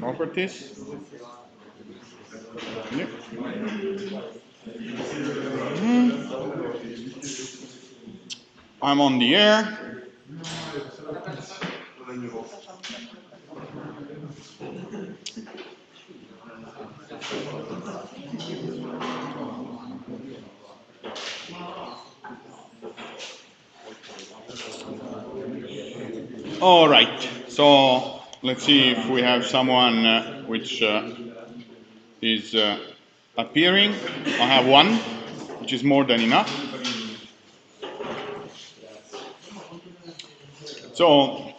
Properties. Yeah. I'm on the air. All right, so let's see if we have someone which is appearing. I have one, which is more than enough. So,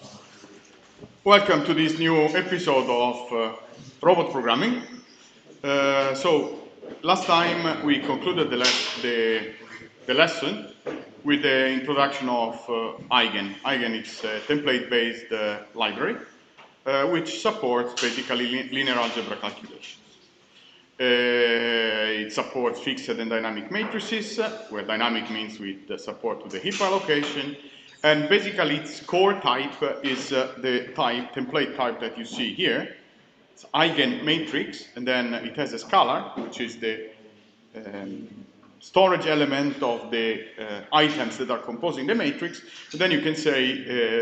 welcome to this new episode of robot programming. So, last time we concluded the lesson with the introduction of Eigen. Eigen is a template-based library which supports basically linear algebra calculations. It supports fixed and dynamic matrices, where dynamic means with the support to the heap allocation. And basically its core type is the template type that you see here. It's Eigen matrix, and then it has a scalar, which is the storage element of the items that are composing the matrix. And then you can say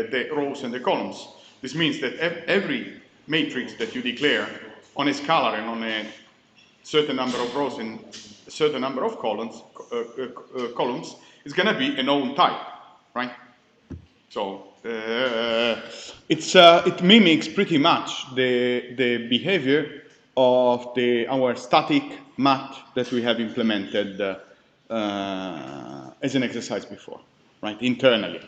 the rows and the columns. This means that every matrix that you declare on a scalar and on a certain number of rows and a certain number of columns is going to be a known type, right? So it mimics pretty much the behavior of our static math that we have implemented as an exercise before, right, internally.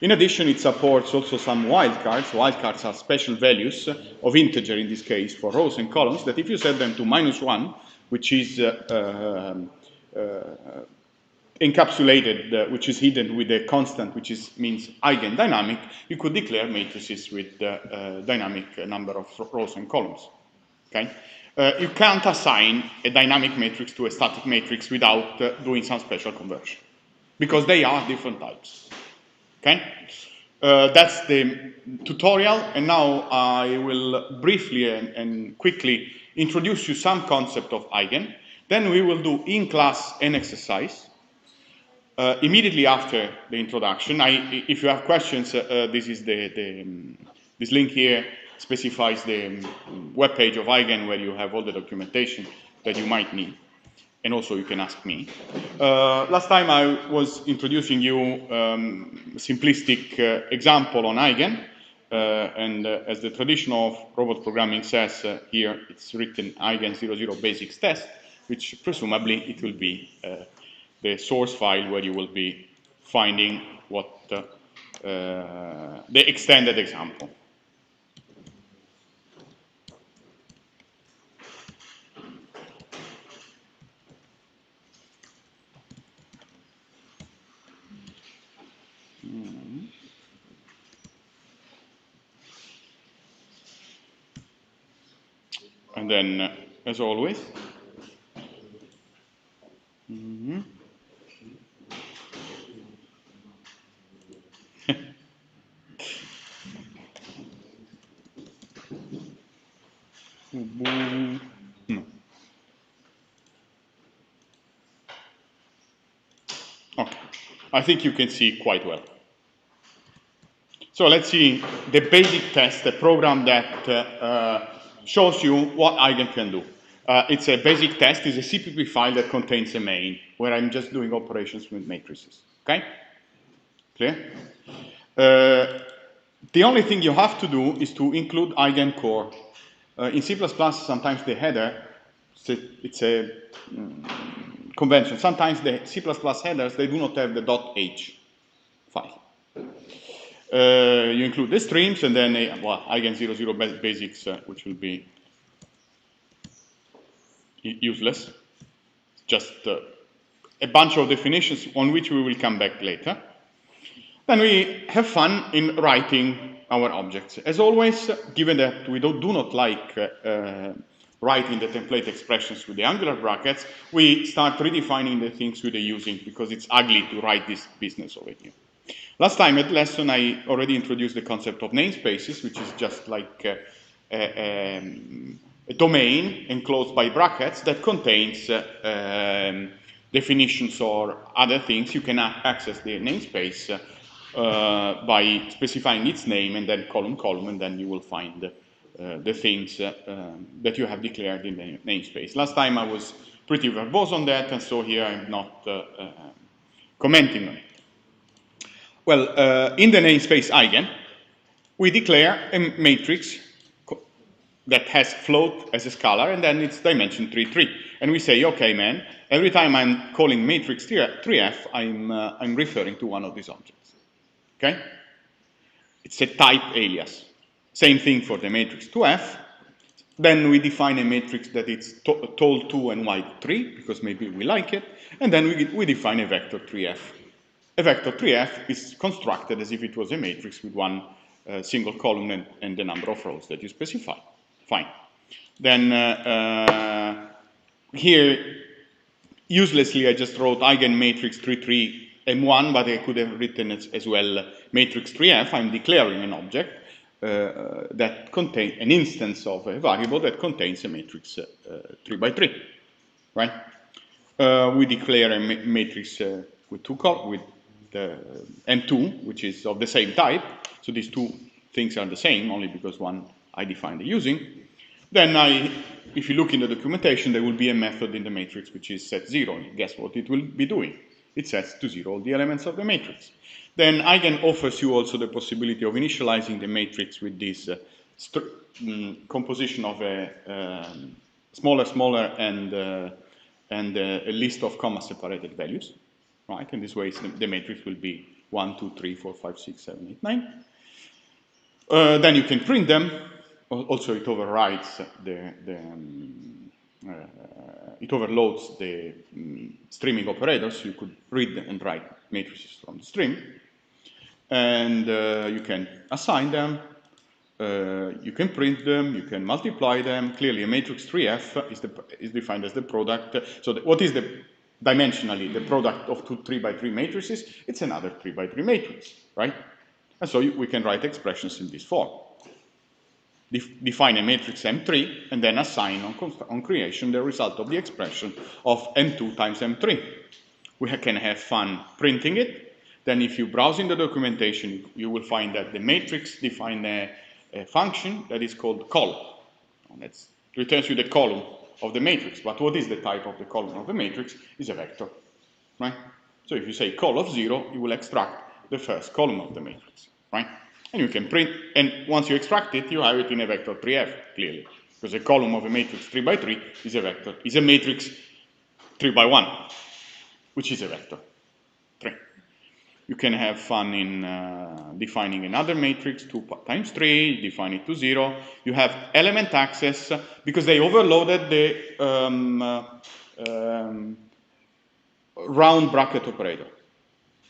In addition, it supports also some wildcards. Wildcards are special values of integer, in this case, for rows and columns, that if you set them to -1, which is encapsulated, which is hidden with a constant, which means eigendynamic, you could declare matrices with dynamic number of rows and columns. Okay? You can't assign a dynamic matrix to a static matrix without doing some special conversion, because they are different types. Okay? That's the tutorial, and now I will briefly and quickly introduce you some concept of Eigen. Then we will do in-class an exercise. Immediately after the introduction, if you have questions, this is this link here specifies the web page of Eigen, where you have all the documentation that you might need, and also you can ask me. Last time I was introducing you simplistic example on Eigen, and as the tradition of robot programming says here, it's written Eigen 00 basics test, which presumably it will be the source file where you will be finding what the extended example. And then, as always, no. Okay, I think you can see quite well. So let's see the basic test, the program that shows you what Eigen can do. It's a basic test, it's a CPP file that contains a main, where I'm just doing operations with matrices. Okay? Clear? The only thing you have to do is to include Eigen core. In C++, sometimes the header, it's a convention. Sometimes the C++ headers, they do not have the .h file. You include the streams, and then, Eigen 00 basics, which will be useless. Just a bunch of definitions on which we will come back later. Then we have fun in writing our objects. As always, given that we do not like writing the template expressions with the angular brackets, we start redefining the things with the using, because it's ugly to write this business over here. Last time at lesson, I already introduced the concept of namespaces, which is just like a domain enclosed by brackets that contains definitions or other things. You can access the namespace by specifying its name and then column, and then you will find the things that you have declared in the namespace. Last time I was pretty verbose on that, and so here I'm not commenting on it. Well, in the namespace Eigen, we declare a matrix that has float as a scalar, and then its dimension 3, 3. And we say, okay, man, every time I'm calling matrix 3f, I'm referring to one of these objects. Okay? It's a type alias. Same thing for the matrix 2f. Then we define a matrix that it's tall 2 and wide 3, because maybe we like it. And then we define a vector 3f. A vector 3f is constructed as if it was a matrix with one single column and the number of rows that you specify. Fine. Then here, uselessly, I just wrote Eigen matrix 3, 3, M1, but I could have written as well matrix 3f. I'm declaring an object that contains an instance of a variable that contains a matrix 3 by 3, right? We declare a matrix with M2, which is of the same type. So these two things are the same, only because one I define the using. Then if you look in the documentation, there will be a method in the matrix which is set 0. Guess what it will be doing? It sets to 0 all the elements of the matrix. Then Eigen offers you also the possibility of initializing the matrix with this composition of a smaller, and a list of comma-separated values, right? In this way, the matrix will be 1, 2, 3, 4, 5, 6, 7, 8, 9. Then you can print them. Also, it overrides it overloads the streaming operators. You could read and write matrices from the stream, and you can assign them. You can print them. You can multiply them. Clearly, a matrix 3f is defined as the product. So, what is dimensionally the product of two 3 by 3 matrices? It's another 3 by 3 matrix, right? And so we can write expressions in this form. Define a matrix M3 and then assign on creation the result of the expression of M2 times M3. We can have fun printing it. Then if you browse in the documentation, you will find that the matrix defines a function that is called col. That returns you the column of the matrix. But what is the type of the column of the matrix? Is a vector, right? So if you say col of 0, you will extract the first column of the matrix, right? And you can print, and once you extract it, you have it in a vector 3f, clearly. Because a column of a matrix 3 by 3 is a matrix 3 by 1, which is a vector 3. You can have fun in defining another matrix, 2 times 3, define it to 0. You have element access, because they overloaded the round bracket operator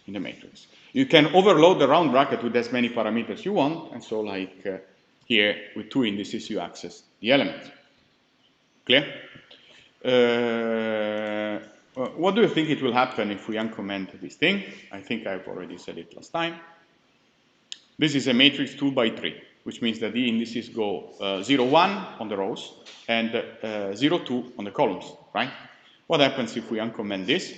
in the matrix. You can overload the round bracket with as many parameters you want, and so like here with 2 indices you access the elements. Clear? What do you think it will happen if we uncomment this thing? I think I've already said it last time. This is a matrix 2 by 3, which means that the indices go 0, 1 on the rows and 0, 2 on the columns, right? What happens if we uncomment this?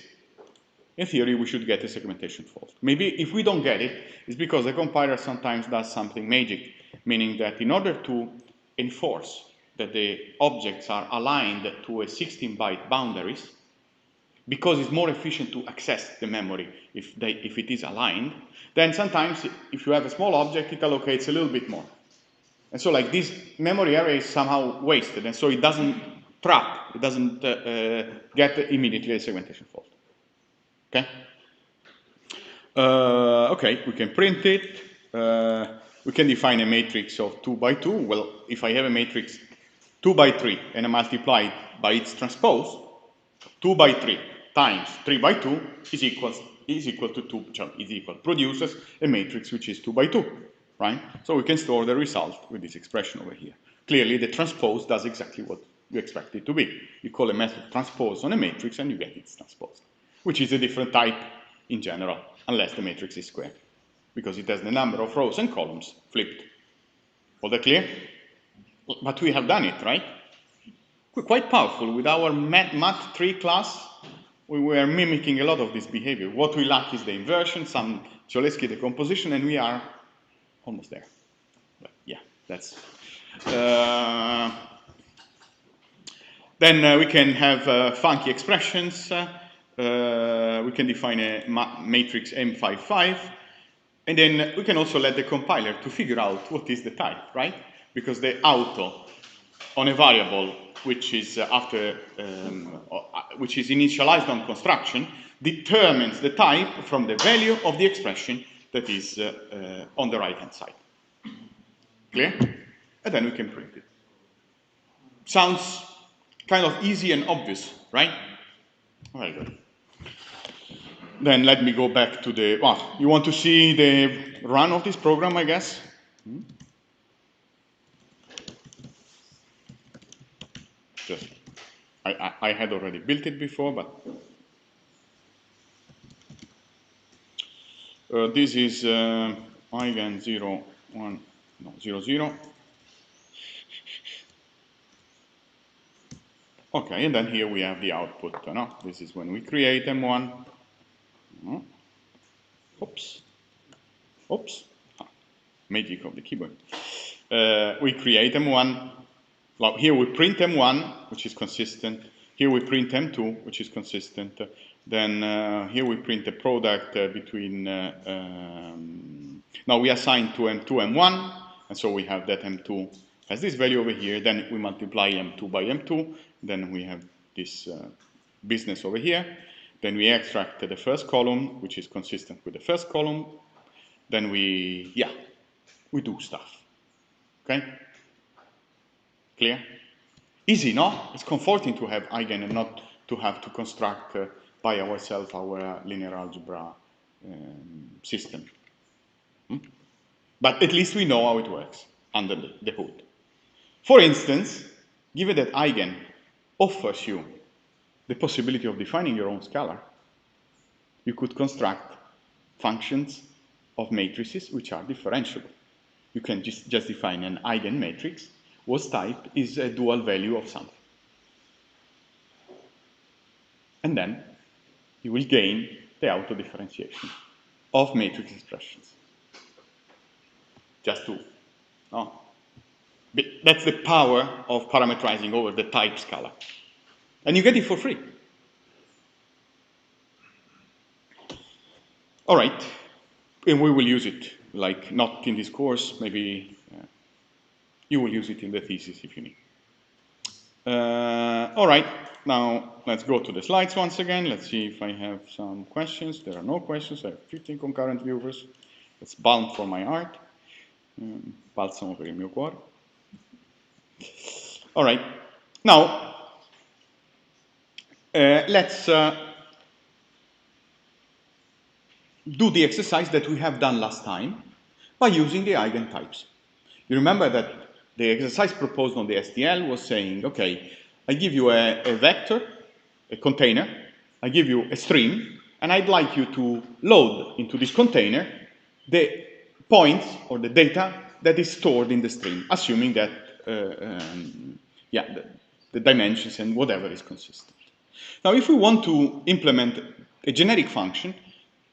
In theory, we should get a segmentation fault. Maybe if we don't get it, it's because the compiler sometimes does something magic, meaning that in order to enforce that the objects are aligned to a 16-byte boundaries, because it's more efficient to access the memory if it is aligned, then sometimes if you have a small object, it allocates a little bit more. And so like this memory area is somehow wasted, and so it doesn't trap, it doesn't get immediately a segmentation fault. Okay? Okay, we can print it. We can define a matrix of 2 by 2. Well, if I have a matrix 2 by 3 and I multiply it by its transpose, 2 by 3 times 3 by 2 is equal to 2, produces a matrix which is 2 by 2, right? So we can store the result with this expression over here. Clearly, the transpose does exactly what you expect it to be. You call a method transpose on a matrix and you get its transpose, which is a different type in general, unless the matrix is square. because it has the number of rows and columns flipped. All that clear? But we have done it, right? We're quite powerful. With our Mat3 class, we were mimicking a lot of this behavior. What we lack is the inversion, some Cholesky decomposition, and we are almost there. But yeah, that's... then we can have funky expressions. We can define a matrix M55. And then we can also let the compiler to figure out what is the type, right? Because the auto on a variable which is which is initialized on construction determines the type from the value of the expression that is on the right-hand side. Clear? And then we can print it. Sounds kind of easy and obvious, right? Very good. Then let me go back to the, well, you want to see the run of this program, I guess? Just, I had already built it before, but this is Eigen 0, 1, no, 0, 0. Okay, and then here we have the output. No? This is when we create M1. Oops. Oops. Magic of the keyboard. We create M1. Well, here we print M1, which is consistent. Here we print M2, which is consistent. Then here we print the product between... now we assign to M2 M1, and so we have that M2 has this value over here. Then we multiply M2 by M2. Then we have this business over here. Then we extract the first column, which is consistent with the first column. Then we do stuff. Okay? Clear? Easy, no? It's comforting to have Eigen and not to have to construct by ourselves our linear algebra system. But at least we know how it works under the hood. For instance, given that Eigen offers you the possibility of defining your own scalar, you could construct functions of matrices which are differentiable. You can just define an Eigen matrix whose type is a dual value of something. And then you will gain the auto-differentiation of matrix expressions. Just to, no? That's the power of parameterizing over the type scalar. And you get it for free. All right, and we will use it, like not in this course, maybe you will use it in the thesis if you need. All right, now let's go to the slides once again. Let's see if I have some questions. There are no questions. I have 15 concurrent viewers. It's balm for my heart. Balsamo per il mio cuore. All right, now let's do the exercise that we have done last time by using the eigentypes. You remember that the exercise proposed on the STL was saying, okay, I give you a vector, a container, I give you a string, and I'd like you to load into this container the points or the data that is stored in the string, assuming that the dimensions and whatever is consistent. Now, if we want to implement a generic function,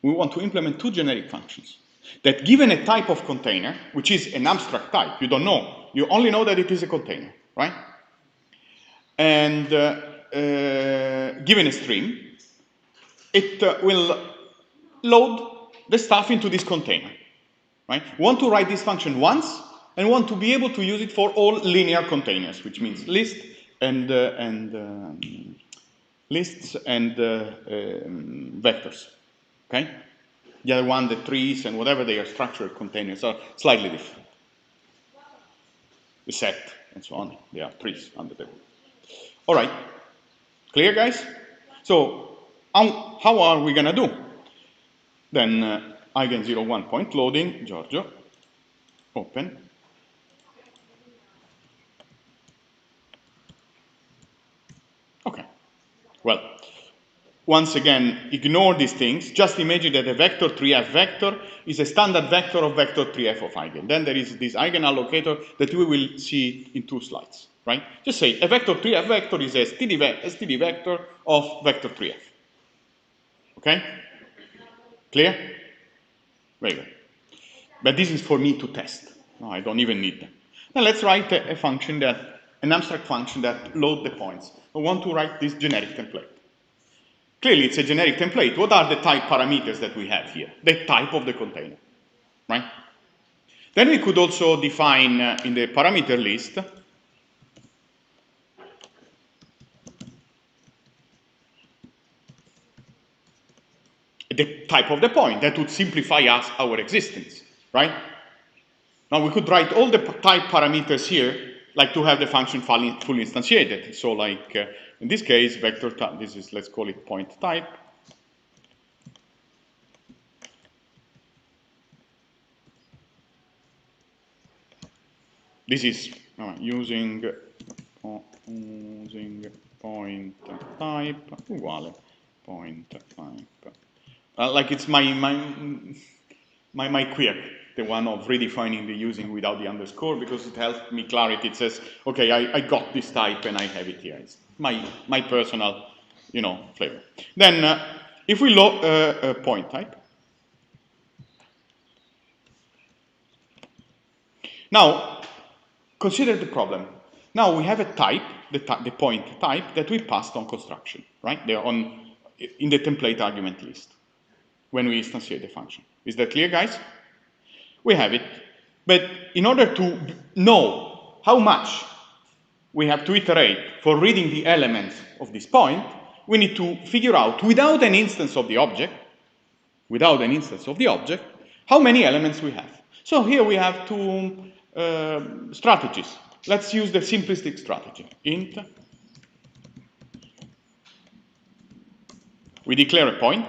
we want to implement two generic functions that, given a type of container, which is an abstract type, you don't know, you only know that it is a container, right? And given a string, it will load the stuff into this container, right? We want to write this function once and want to be able to use it for all linear containers, which means lists and vectors. Okay? The other one, the trees and whatever they are structured containers are slightly different. The set and so on, they are trees under the hood. All right, clear, guys? So how are we going to do? Then Eigen 01 point loading, Giorgio, open. Okay, well, once again, ignore these things. Just imagine that a vector 3f vector is a standard vector of vector 3f of Eigen. Then there is this eigenallocator that we will see in 2 slides, right? Just say a vector 3f vector is a STD vector of vector 3f. Okay? Clear? Very good. But this is for me to test. No, I don't even need them. Now let's write a function that, an abstract function that loads the points. I want to write this generic template. Clearly, it's a generic template. What are the type parameters that we have here? The type of the container, right? Then we could also define in the parameter list the type of the point. That would simplify us our existence, right? Now we could write all the type parameters here, like to have the function fully instantiated. So like in this case, vector type, this is, let's call it point type. This is using point type uguale point type. Like it's my quirk, the one of redefining the using without the underscore, because it helps me clarity. It says, okay, I got this type and I have it here. It's my personal, flavor. Then if we load a point type, now consider the problem. Now we have a type, the point type that we passed on construction, right? They're in the template argument list when we instantiate the function. Is that clear, guys? We have it. But in order to know how much we have to iterate for reading the elements of this point, we need to figure out, without an instance of the object, how many elements we have. So here we have 2 strategies. Let's use the simplistic strategy. Int. We declare a point.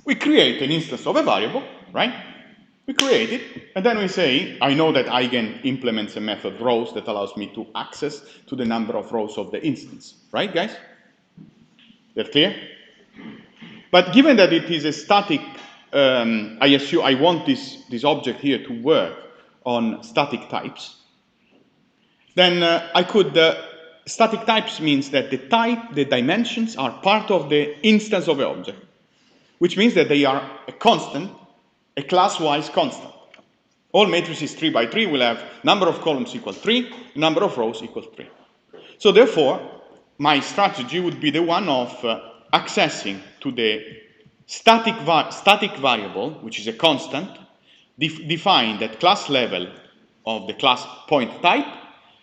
We create an instance of a variable, right? We create it, and then we say, I know that Eigen implements a method rows that allows me to access to the number of rows of the instance. Right, guys? That clear? But given that it is a static, I assume I want this object here to work on static types, then I could, static types means that the dimensions are part of the instance of the object, which means that they are a constant, a class-wise constant. All matrices 3 by 3 will have number of columns equal 3, number of rows equal 3. So therefore, my strategy would be the one of accessing to the static variable, which is a constant, defined at class level of the class point type,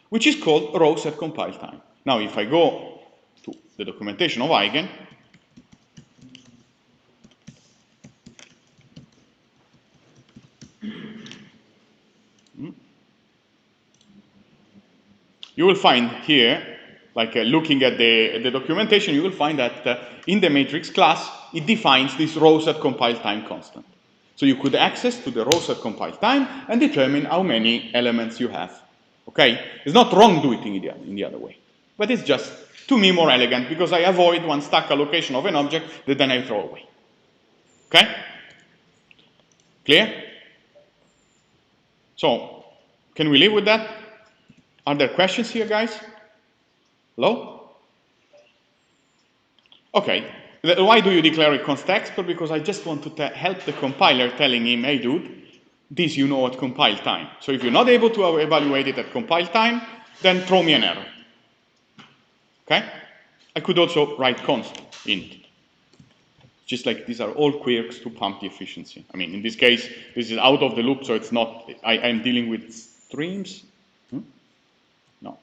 which is called rows at compile time. Now, if I go to the documentation of Eigen, you will find here, like looking at the documentation, you will find that in the matrix class, it defines this rows at compile time constant. So you could access to the rows at compile time and determine how many elements you have. Okay? It's not wrong doing it in the other way. But it's just, to me, more elegant because I avoid one stack allocation of an object that then I throw away. Okay? Clear? So, can we live with that? Are there questions here, guys? Hello? Okay. Why do you declare it const export? Because I just want to help the compiler, telling him, hey, dude, this you know at compile time. So if you're not able to evaluate it at compile time, then throw me an error. Okay? I could also write const int. Just like these are all quirks to pump the efficiency. I mean, in this case, this is out of the loop, so it's not, I'm dealing with streams. No.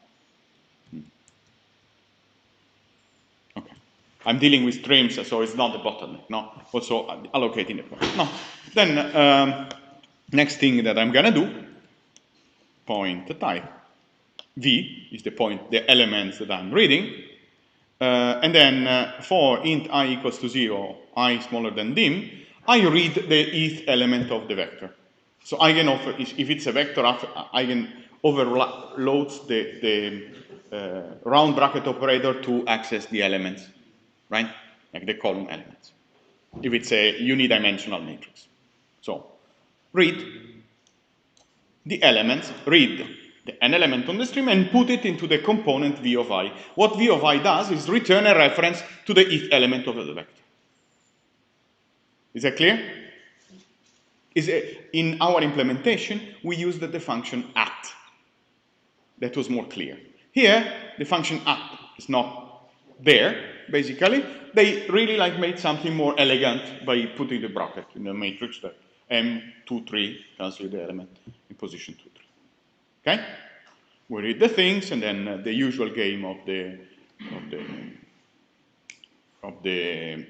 Okay. I'm dealing with streams, so it's not a bottleneck. No. Also allocating the point. No. Then, next thing that I'm going to do, point type. V is the elements that I'm reading. And then for int I equals to 0, I smaller than dim, I read the eth element of the vector. So eigenoffer is, if it's a vector, Eigen overloads the round bracket operator to access the elements, right? Like the column elements, if it's a unidimensional matrix. So read the elements, read an element on the stream and put it into the component v of I. What v of I does is return a reference to the ith element of the vector. Is that clear? In our implementation, we used the function at. That was more clear. Here, the function at is not there, basically. They really made something more elegant by putting the bracket in the matrix that M23 tells you the element in position 2, 3. Okay? We read the things, and then the usual game of the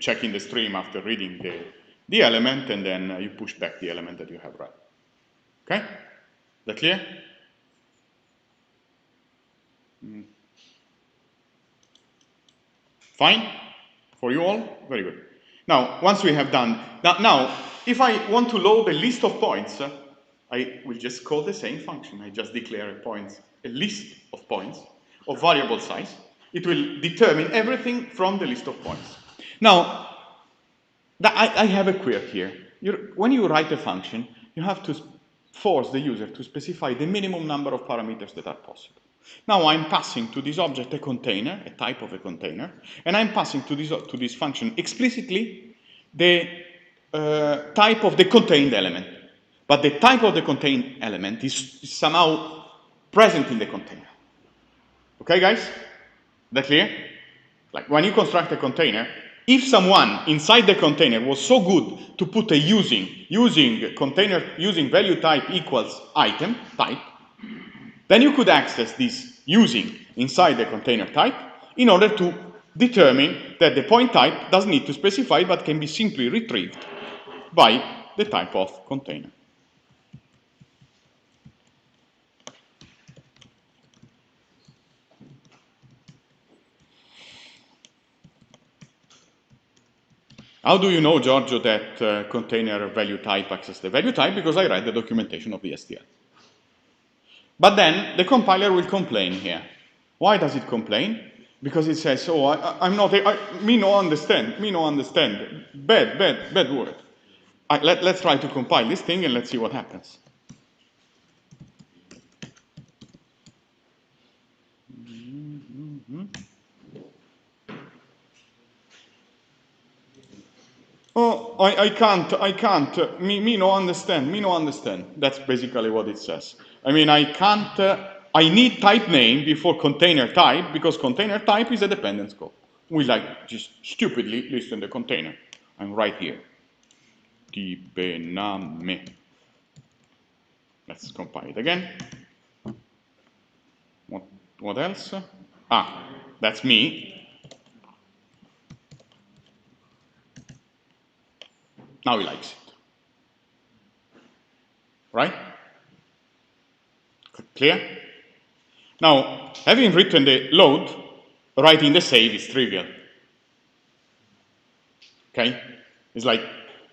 checking the stream after reading the element, and then you push back the element that you have read. Okay? Is that clear? Fine? For you all? Very good. Now, once we have done, now, if I want to load a list of points, I will just call the same function. I just declare a list of points of variable size. It will determine everything from the list of points. Now, I have a quirk here. When you write a function, you have to force the user to specify the minimum number of parameters that are possible. Now I'm passing to this object a container, a type of a container, and I'm passing to this function explicitly the type of the contained element. But the type of the contained element is somehow present in the container. Okay, guys? Is that clear? Like when you construct a container, if someone inside the container was so good to put a using value type equals item type, then you could access this using inside the container type in order to determine that the point type doesn't need to specify but can be simply retrieved by the type of container. How do you know, Giorgio, that container value type accesses the value type? Because I read the documentation of the STL. But then the compiler will complain here. Why does it complain? Because it says, oh, me no understand. Bad word. Let's try to compile this thing and let's see what happens. Oh, I can't. Me no understand. That's basically what it says. I mean, I can't, I need type name before container type because container type is a dependent scope. We just stupidly listen the container. I'm right here. Type name. Let's compile it again. What else? Ah, that's me. Now he likes it. Right? Clear? Now, having written the load, writing the save is trivial. Okay? It's like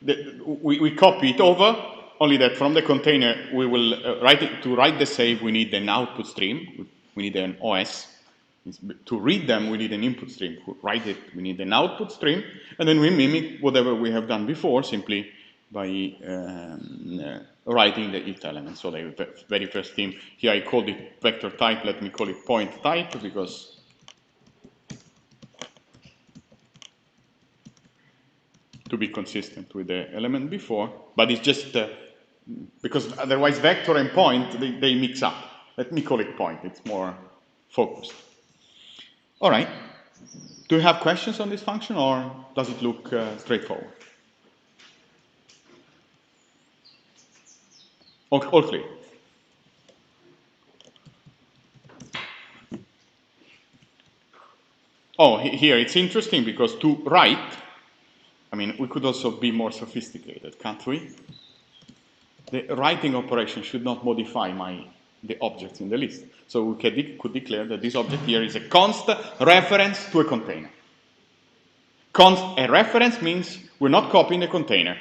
we copy it over, only that from the container we will to write the save we need an output stream, we need an OS. To read them we need an input stream. To write it we need an output stream, and then we mimic whatever we have done before simply by writing the ith element. So the very first thing, here I called it vector type, let me call it point type because to be consistent with the element before, but it's just because otherwise vector and point, they mix up. Let me call it point, it's more focused. All right, do you have questions on this function or does it look straightforward? All clear. Oh, here it's interesting because to write, I mean, we could also be more sophisticated, can't we? The writing operation should not modify the objects in the list. So we could declare that this object here is a const reference to a container. A reference means we're not copying the container.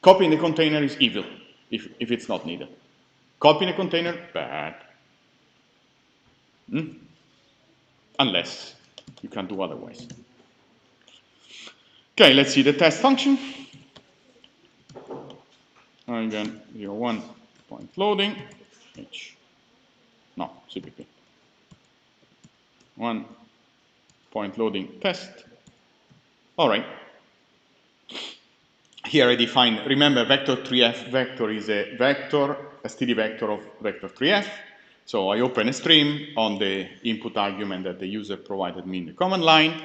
Copying the container is evil if it's not needed. Copying a container, bad. Unless you can do otherwise. Okay, let's see the test function. Again, 01 point loading, CPP. 1 point loading test. All right. Here I define, remember vector 3f vector is a vector, a std vector of vector 3f. So I open a stream on the input argument that the user provided me in the command line,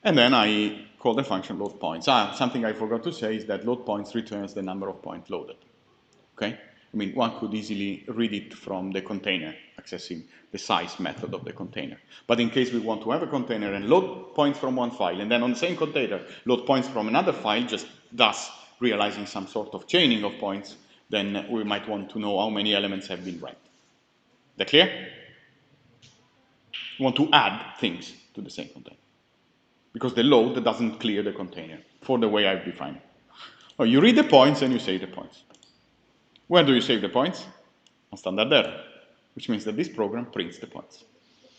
and then I call the function load points. Something I forgot to say is that load points returns the number of points loaded. Okay? I mean, one could easily read it from the container, accessing the size method of the container. But in case we want to have a container and load points from one file, and then on the same container, load points from another file, just thus realizing some sort of chaining of points, then we might want to know how many elements have been read. That clear? We want to add things to the same container. Because the load doesn't clear the container for the way I've defined it. Oh, you read the points and you save the points. Where do you save the points? On standard error, which means that this program prints the points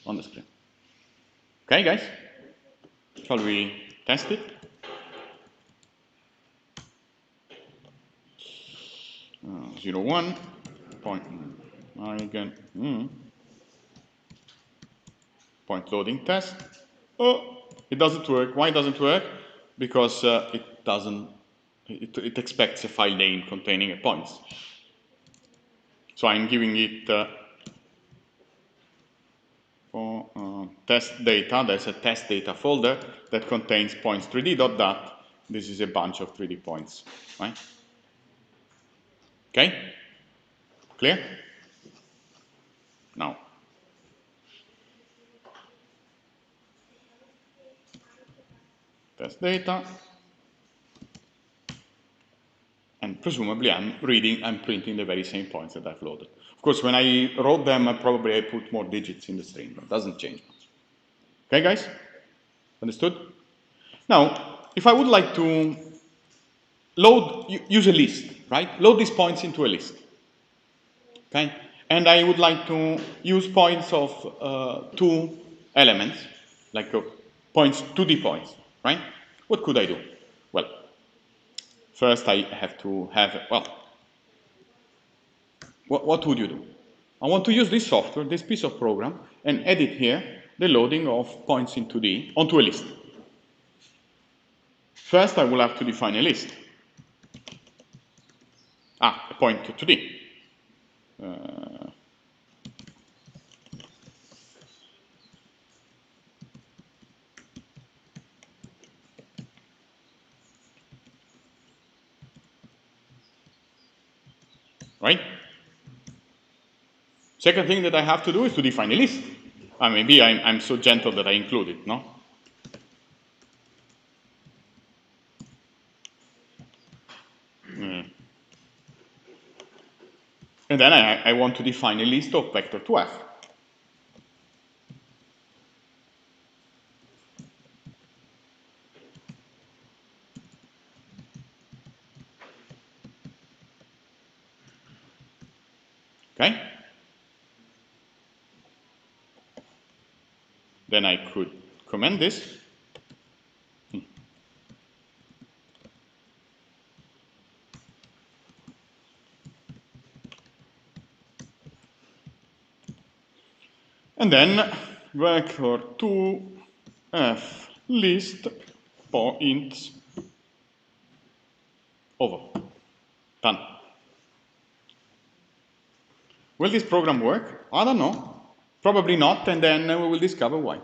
on the screen. Okay, guys? Shall we test it? Uh, 01 point Eigen point loading test. Oh, it doesn't work. Why doesn't it work? Because it expects a file name containing a points. So I'm giving it for test data. There's a test data folder that contains points 3d.dat. This is a bunch of 3D points, right? Okay? Clear? Now. Test data. And presumably I'm printing the very same points that I've loaded. Of course, when I wrote them, probably I put more digits in the string, but it doesn't change much. Okay, guys? Understood? Now, if I would like to use a list, right? Load these points into a list. Okay? And I would like to use points of 2 elements, like points, 2D points, right? What could I do? Well, first I have to have, what would you do? I want to use this software, this piece of program, and edit here the loading of points in 2D onto a list. First, I will have to define a list. A point to 2D. Right? Second thing that I have to do is to define a list. Maybe I'm so gentle that I include it, no? And then I want to define a list of vector 2f. Okay? Then I could comment this. And then vector 2f list points over. Done. Will this program work? I don't know. Probably not, and then we will discover why.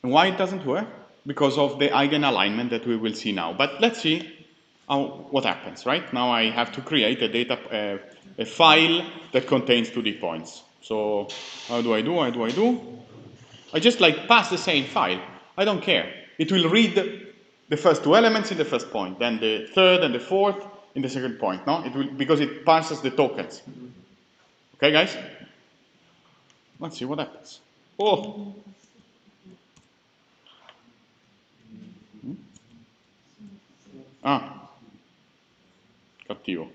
And why it doesn't work? Because of the Eigen alignment that we will see now. But let's see what happens, right? Now I have to create a file that contains 2D points. So how do I do? I just pass the same file. I don't care. It will read the first 2 elements in the first point, then the third and the fourth in the second point, no? Because it parses the tokens. Okay, guys? Let's see what happens. Oh! Cattivo.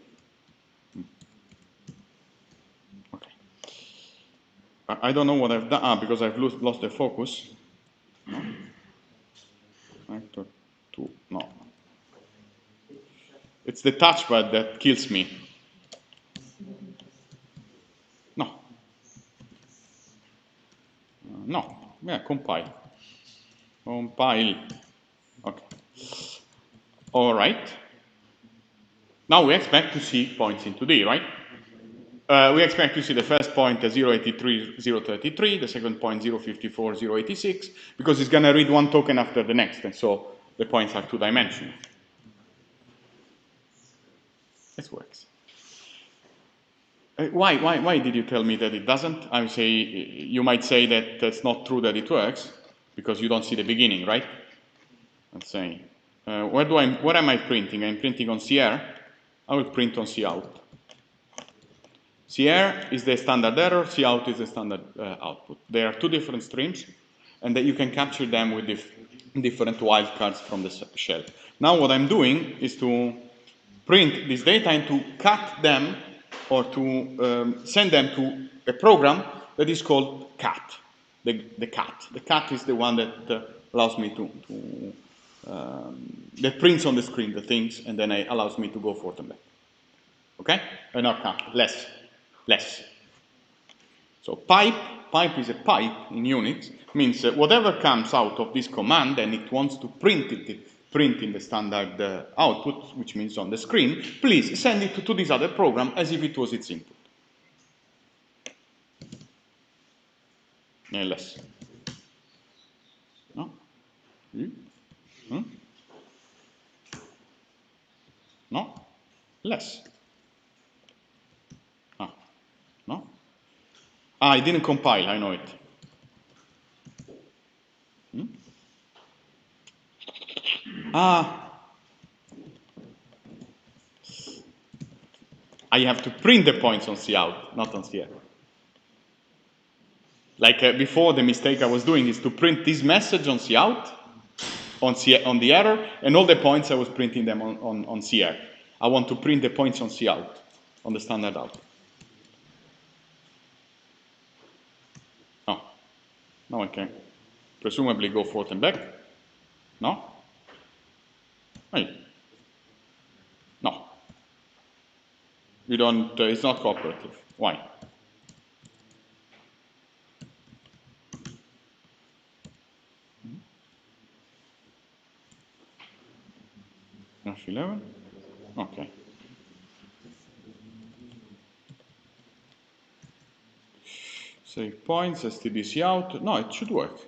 I don't know what I've done. Because I've lost the focus. No. Vector 2. No. It's the touchpad that kills me. No. No. Yeah, compile. Compile. Okay. All right. Now we expect to see points in 2D, right? We expect to see the first point as 083, 033, the second point 054, 086, because it's going to read one token after the next, and so the points are two-dimensional. This works. Why did you tell me that it doesn't? You might say that that's not true that it works, because you don't see the beginning, right? Let's say, what am I printing? I'm printing on CR. I will print on Cout. CR is the standard error, Cout is the standard output. There are two different streams, and that you can capture them with different wildcards from the shell. Now what I'm doing is to print this data and to cut them, or to send them to a program that is called cat, the cat. The cat is the one that allows me that prints on the screen the things, and then allows me to go forth and back. Okay? Not cat, less. So pipe is a pipe in Unix, means whatever comes out of this command and it wants to print in the standard output, which means on the screen, please send it to this other program as if it was its input. Less. No? No? Less. No? I didn't compile, I know it. I have to print the points on Cout, not on CR. Like before, the mistake I was doing is to print this message on Cout, on the error, and all the points I was printing them on CR. I want to print the points on Cout, on the standard out. Oh, now I can presumably go forth and back. No? Wait. No. You don't, it's not cooperative. Why? F11? Okay. Save points, std Cout. No, it should work.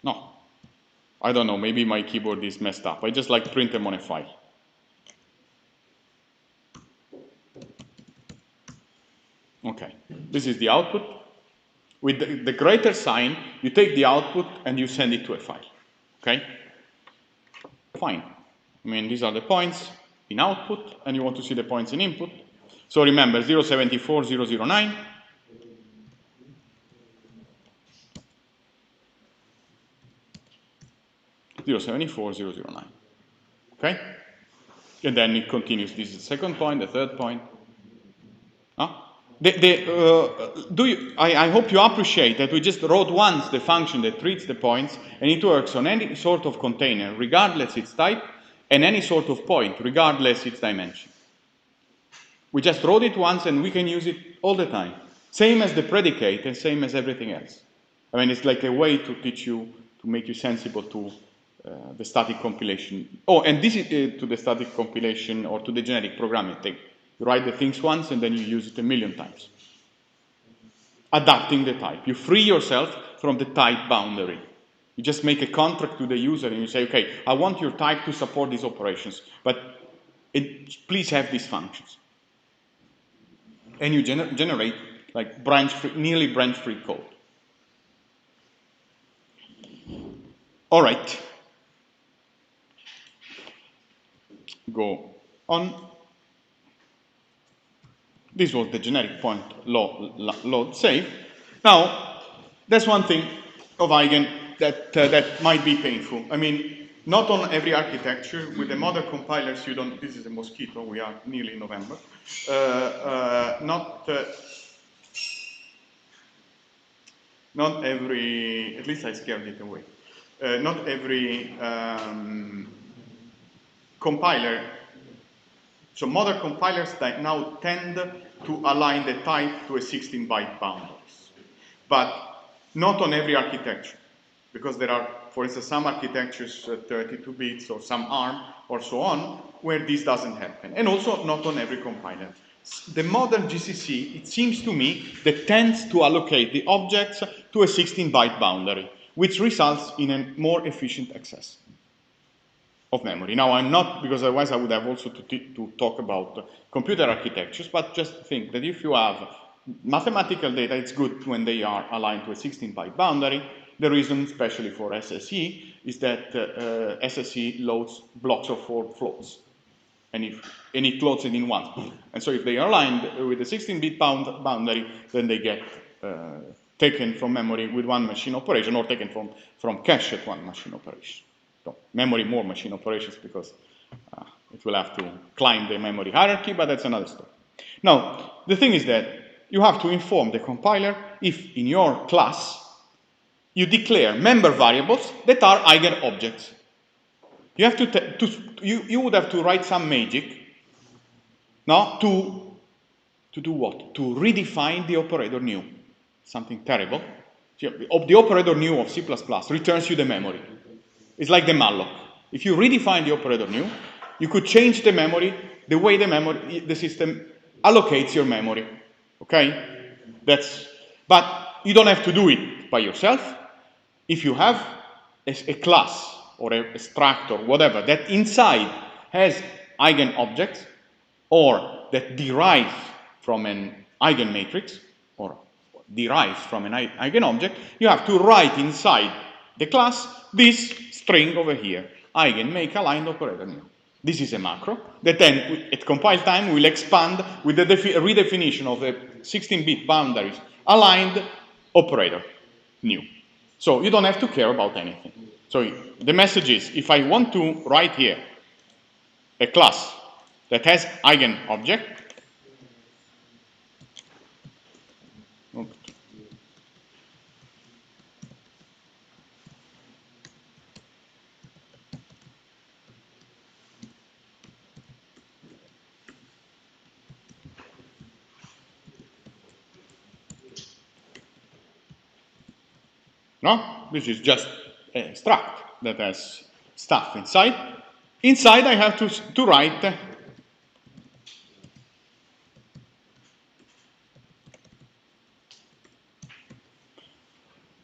No. I don't know, maybe my keyboard is messed up. I just like print them on a file. Okay, this is the output. With the greater sign, you take the output and you send it to a file. Okay? Fine. I mean, these are the points in output, and you want to see the points in input. So remember, 074, 009. Okay? And then it continues. This is the second point, the third point. Huh? I hope you appreciate that we just wrote once the function that treats the points, and it works on any sort of container, regardless its type, and any sort of point, regardless its dimension. We just wrote it once, and we can use it all the time. Same as the predicate, and same as everything else. I mean, it's like a way to teach you, to make you sensible to the static compilation. Oh, and this is to the static compilation or to the generic programming thing. You write the things once and then you use it a million times. Adapting the type. You free yourself from the type boundary. You just make a contract to the user and you say, okay, I want your type to support these operations, but please have these functions. And you generate like nearly branch-free code. All right. Go on. This was the generic point load save. Now, there's one thing of Eigen that might be painful. I mean, not on every architecture. With the modern compilers, you don't. This is a mosquito. We are nearly in November. not every, at least I scared it away. Not every compiler, so modern compilers that now tend to align the type to a 16-byte boundaries, but not on every architecture, because there are, for instance, some architectures 32 bits or some ARM or so on, where this doesn't happen, and also not on every compiler. The modern GCC, it seems to me, that tends to allocate the objects to a 16-byte boundary, which results in a more efficient access of memory. Now, I'm not, because otherwise I would have also to talk about computer architectures, but just think that if you have mathematical data, it's good when they are aligned to a 16-byte boundary. The reason, especially for SSE, is that SSE loads blocks of 4 floats, and it loads it in one. And so if they are aligned with a 16-bit boundary, then they get taken from memory with one machine operation, or taken from cache at one machine operation. So memory more machine operations, because it will have to climb the memory hierarchy, but that's another story. Now, the thing is that you have to inform the compiler if in your class you declare member variables that are Eigen objects. You have you would have to write some magic, no, to do what? To redefine the operator new. Something terrible. The operator new of C++ returns you the memory. It's like the malloc. If you redefine the operator new, you could change the memory, the way the system allocates your memory. Okay? But you don't have to do it by yourself. If you have a class or a struct or whatever that inside has Eigen objects, or that derives from an Eigen matrix, or derives from an Eigen object, you have to write inside the class this string over here, Eigen make aligned operator new. This is a macro that then at compile time will expand with the redefinition of the 16-bit boundaries aligned operator new. So you don't have to care about anything. So the message is, if I want to write here a class that has Eigen object, no? This is just a struct that has stuff inside. Inside I have to write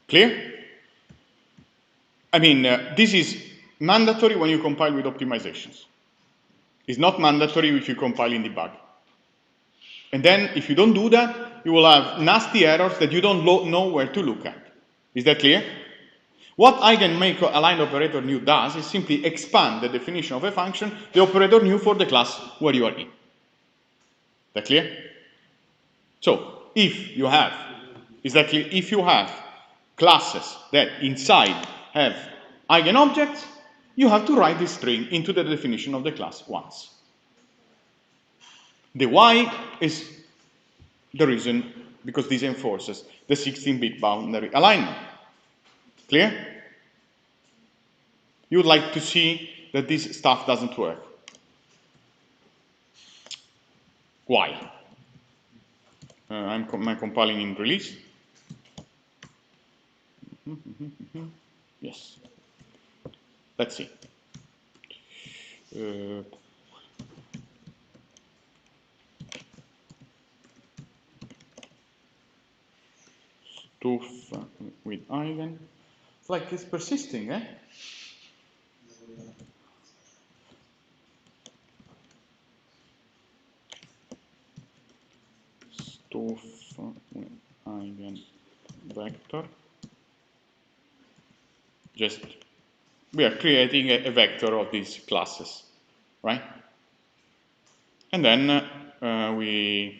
clear? I mean, this is mandatory when you compile with optimizations. It's not mandatory if you compile in debug. And then if you don't do that, you will have nasty errors that you don't know where to look at. Is that clear? What Eigen make aligned operator new does is simply expand the definition of a function, the operator new, for the class where you are in. That clear? So if you have, exactly, if you have classes that inside have Eigen objects, you have to write this string into the definition of the class once. The why is the reason, because this enforces the 16-bit boundary alignment. Clear? You would like to see that this stuff doesn't work. Why? I'm compiling in release. Yes. Let's see. Stuff with Eigen. It's like it's persisting, eh? Stuff with Eigen vector. Just we are creating a vector of these classes, right? And then we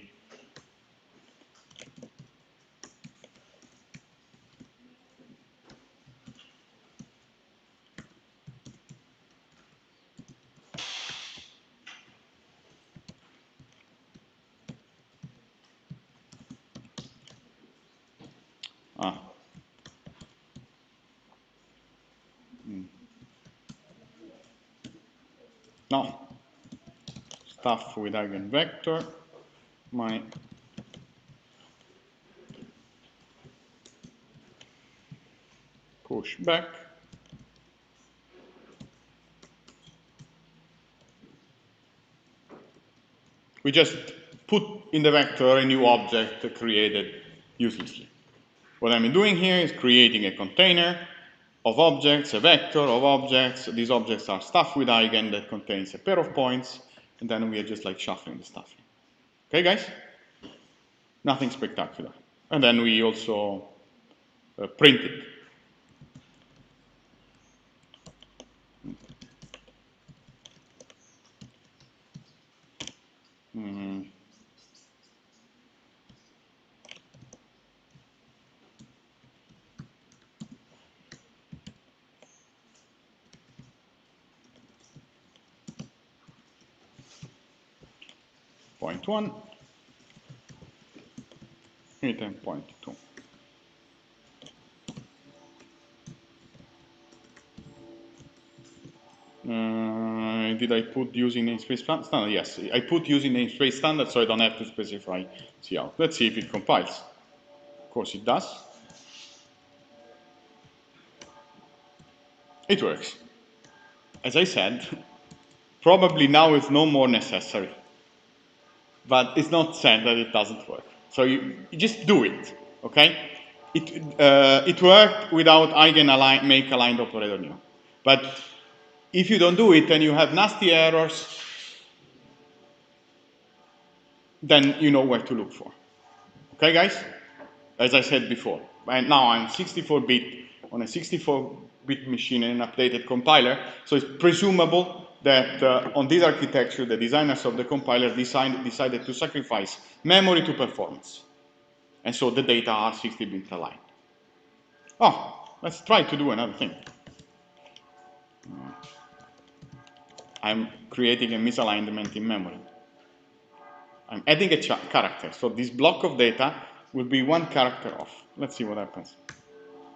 Now, stuff with eigenvector, my push back. We just put in the vector a new object created uselessly. What I'm doing here is creating a container of objects, a vector of objects. These objects are stuff with eigen that contains a pair of points, and then we are just like shuffling the stuff. Okay, guys? Nothing spectacular. And then we also print it. Point 1, and point 2. Did I put using namespace standard? Yes, I put using namespace standard so I don't have to specify cout. Let's see if it compiles. Of course it does. It works. As I said, probably now it's no more necessary. But it's not said that it doesn't work. So you just do it, okay? It worked without eigen make aligned operator new. But if you don't do it and you have nasty errors, then you know where to look for. Okay, guys? As I said before. And now I'm 64-bit on a 64-bit machine in an updated compiler, so it's presumable that on this architecture, the designers of the compiler decided to sacrifice memory to performance. And so the data are 60-bit aligned. Oh, let's try to do another thing. I'm creating a misalignment in memory. I'm adding a character, so this block of data will be one character off. Let's see what happens.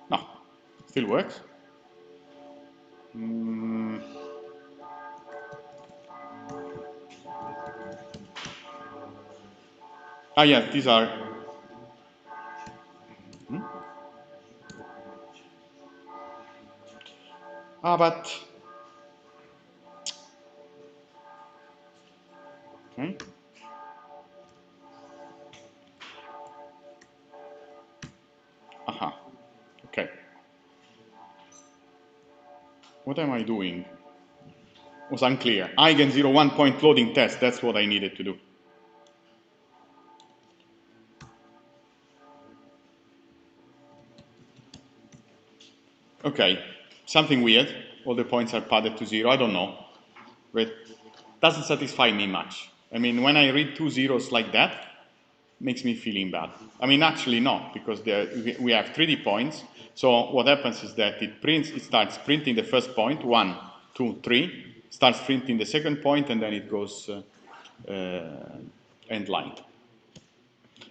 No, still works. Ah, yes, these are. But. Okay. Aha. Okay. What am I doing? Was unclear. Eigen 0,1 point loading test. That's what I needed to do. Okay, something weird. All the points are padded to 0. I don't know. But doesn't satisfy me much. I mean, when I read 2 zeros like that, it makes me feeling bad. I mean, actually not, because we have 3D points. So what happens is that it starts printing the first point, 1, 2, 3, starts printing the second point, and then it goes end line.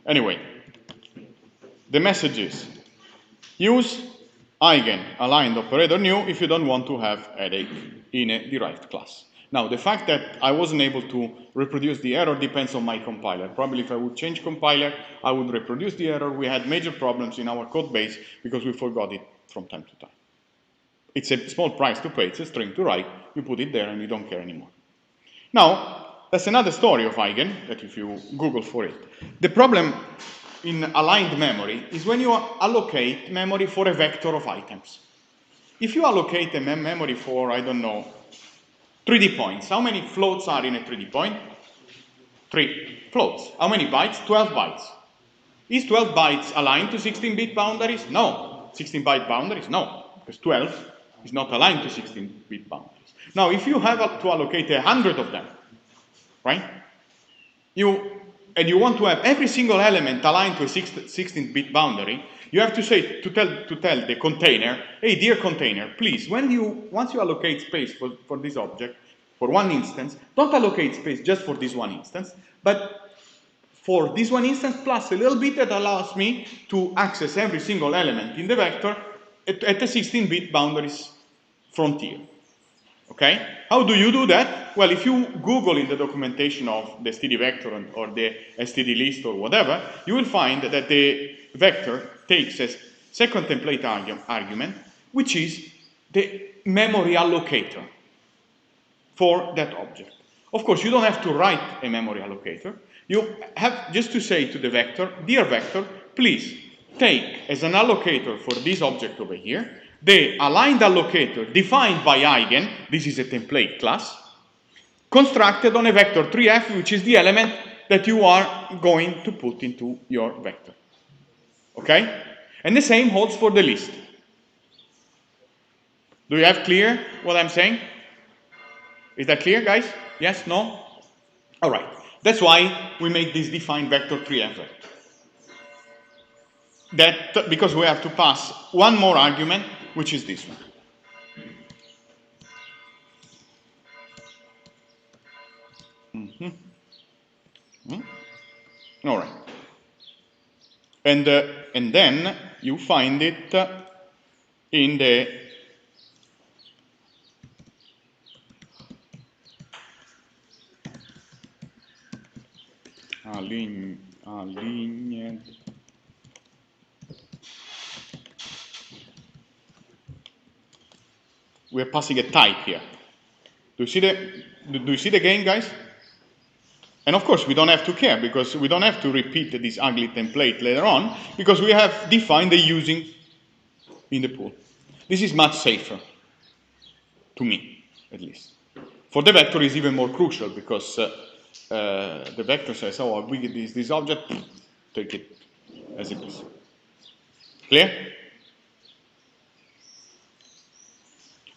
Anyway, the message is, use eigen aligned operator new if you don't want to have headache in a derived class. Now, the fact that I wasn't able to reproduce the error depends on my compiler. Probably if I would change compiler, I would reproduce the error. We had major problems in our code base because we forgot it from time to time. It's a small price to pay. It's a string to write. You put it there and you don't care anymore. Now, that's another story of eigen, that if you Google for it. The problem in aligned memory is when you allocate memory for a vector of items. If you allocate a memory for, I don't know, 3D points, how many floats are in a 3D point? 3 floats. How many bytes? 12 bytes. Is 12 bytes aligned to 16-bit boundaries? No. 16-byte boundaries? No. Because 12 is not aligned to 16-bit boundaries. Now, if you have to allocate 100 of them, right? And you want to have every single element aligned to a 16-bit boundary, you have to say to tell the container, hey, dear container, please, once you allocate space for this object, for one instance, don't allocate space just for this one instance, but for this one instance plus a little bit that allows me to access every single element in the vector at the 16-bit boundaries frontier. Okay? How do you do that? Well, if you Google in the documentation of the std vector or the std list or whatever, you will find that the vector takes as second template argument, which is the memory allocator for that object. Of course, you don't have to write a memory allocator. You have just to say to the vector, dear vector, please take as an allocator for this object over here, the aligned allocator defined by Eigen, this is a template class, constructed on a vector 3f, which is the element that you are going to put into your vector. Okay? And the same holds for the list. Do you have clear what I'm saying? Is that clear, guys? Yes? No? All right. That's why we make this defined vector 3f vector. That, because we have to pass one more argument, which is this one. All right. And then you find it in the aligned we're passing a type here. Do you see the game, guys? And of course, we don't have to care because we don't have to repeat this ugly template later on because we have defined the using in the pool. This is much safer, to me, at least. For the vector, is even more crucial because the vector says, "Oh, we get this object, take it as it is." Clear?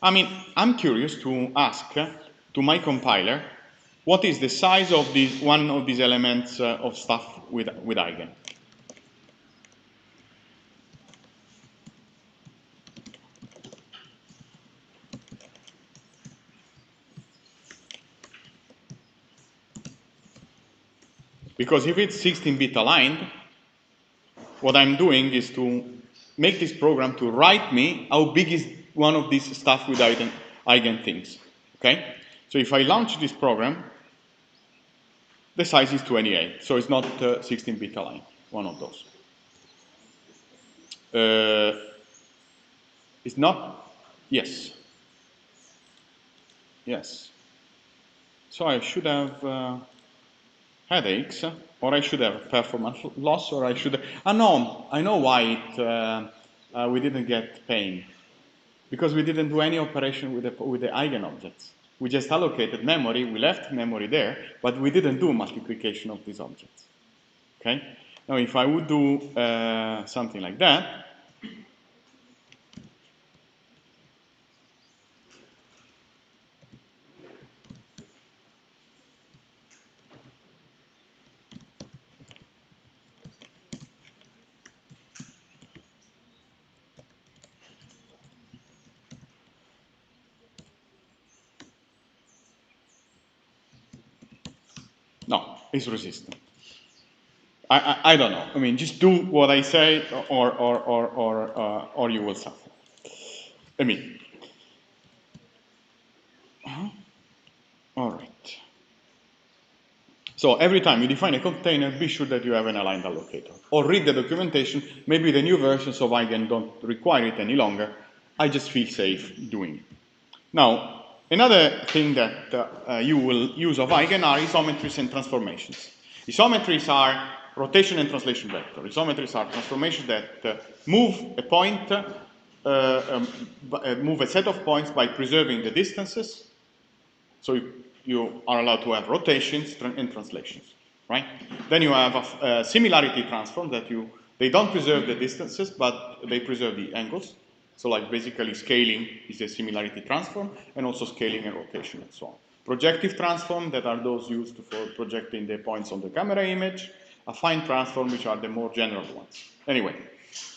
I mean, I'm curious to ask to my compiler, what is the size of this one of these elements of stuff with Eigen? Because if it's 16-bit aligned, what I'm doing is to make this program to write me how big is one of these stuff with Eigen things. Okay? So if I launch this program, the size is 28. So it's not 16-bit aligned, one of those. It's not, yes. Yes. So I should have headaches, or I should have performance loss, or I should have, no, I know why we didn't get pain. Because we didn't do any operation with the Eigen objects. We just allocated memory, we left memory there, but we didn't do multiplication of these objects. Okay? Now if I would do something like that, no, it's resistant. I don't know. I mean, just do what I say, or you will suffer. I mean, all right. So every time you define a container, be sure that you have an aligned allocator. Or read the documentation. Maybe the new versions of Eigen don't require it any longer. I just feel safe doing it. Now, another thing that you will use of Eigen are isometries and transformations. Isometries are rotation and translation vector. Isometries are transformations that move a point, move a set of points by preserving the distances. So you are allowed to have rotations and translations, right? Then you have a similarity transform that they don't preserve the distances, but they preserve the angles. So like basically scaling is a similarity transform, and also scaling and rotation and so on. Projective transform, that are those used for projecting the points on the camera image. Affine transform, which are the more general ones. Anyway,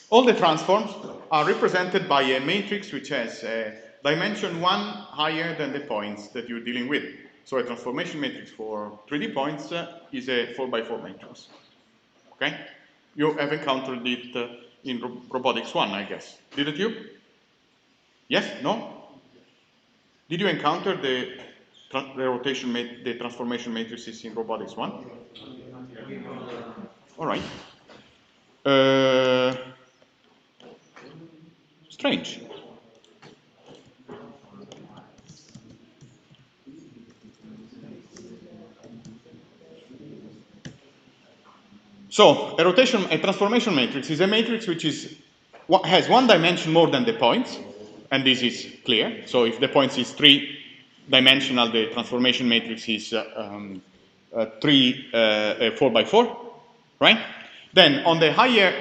all the transforms are represented by a matrix which has a dimension 1 higher than the points that you're dealing with. So a transformation matrix for 3D points is a 4x4 matrix. Okay? You have encountered it in robotics 1, I guess. Didn't you? Yes? No? Did you encounter the transformation matrices in robotics 1? All right. Strange. So a transformation matrix is a matrix which has one dimension more than the points, and this is clear. So if the points is 3-dimensional, the transformation matrix is 4x4, right? Then on the higher,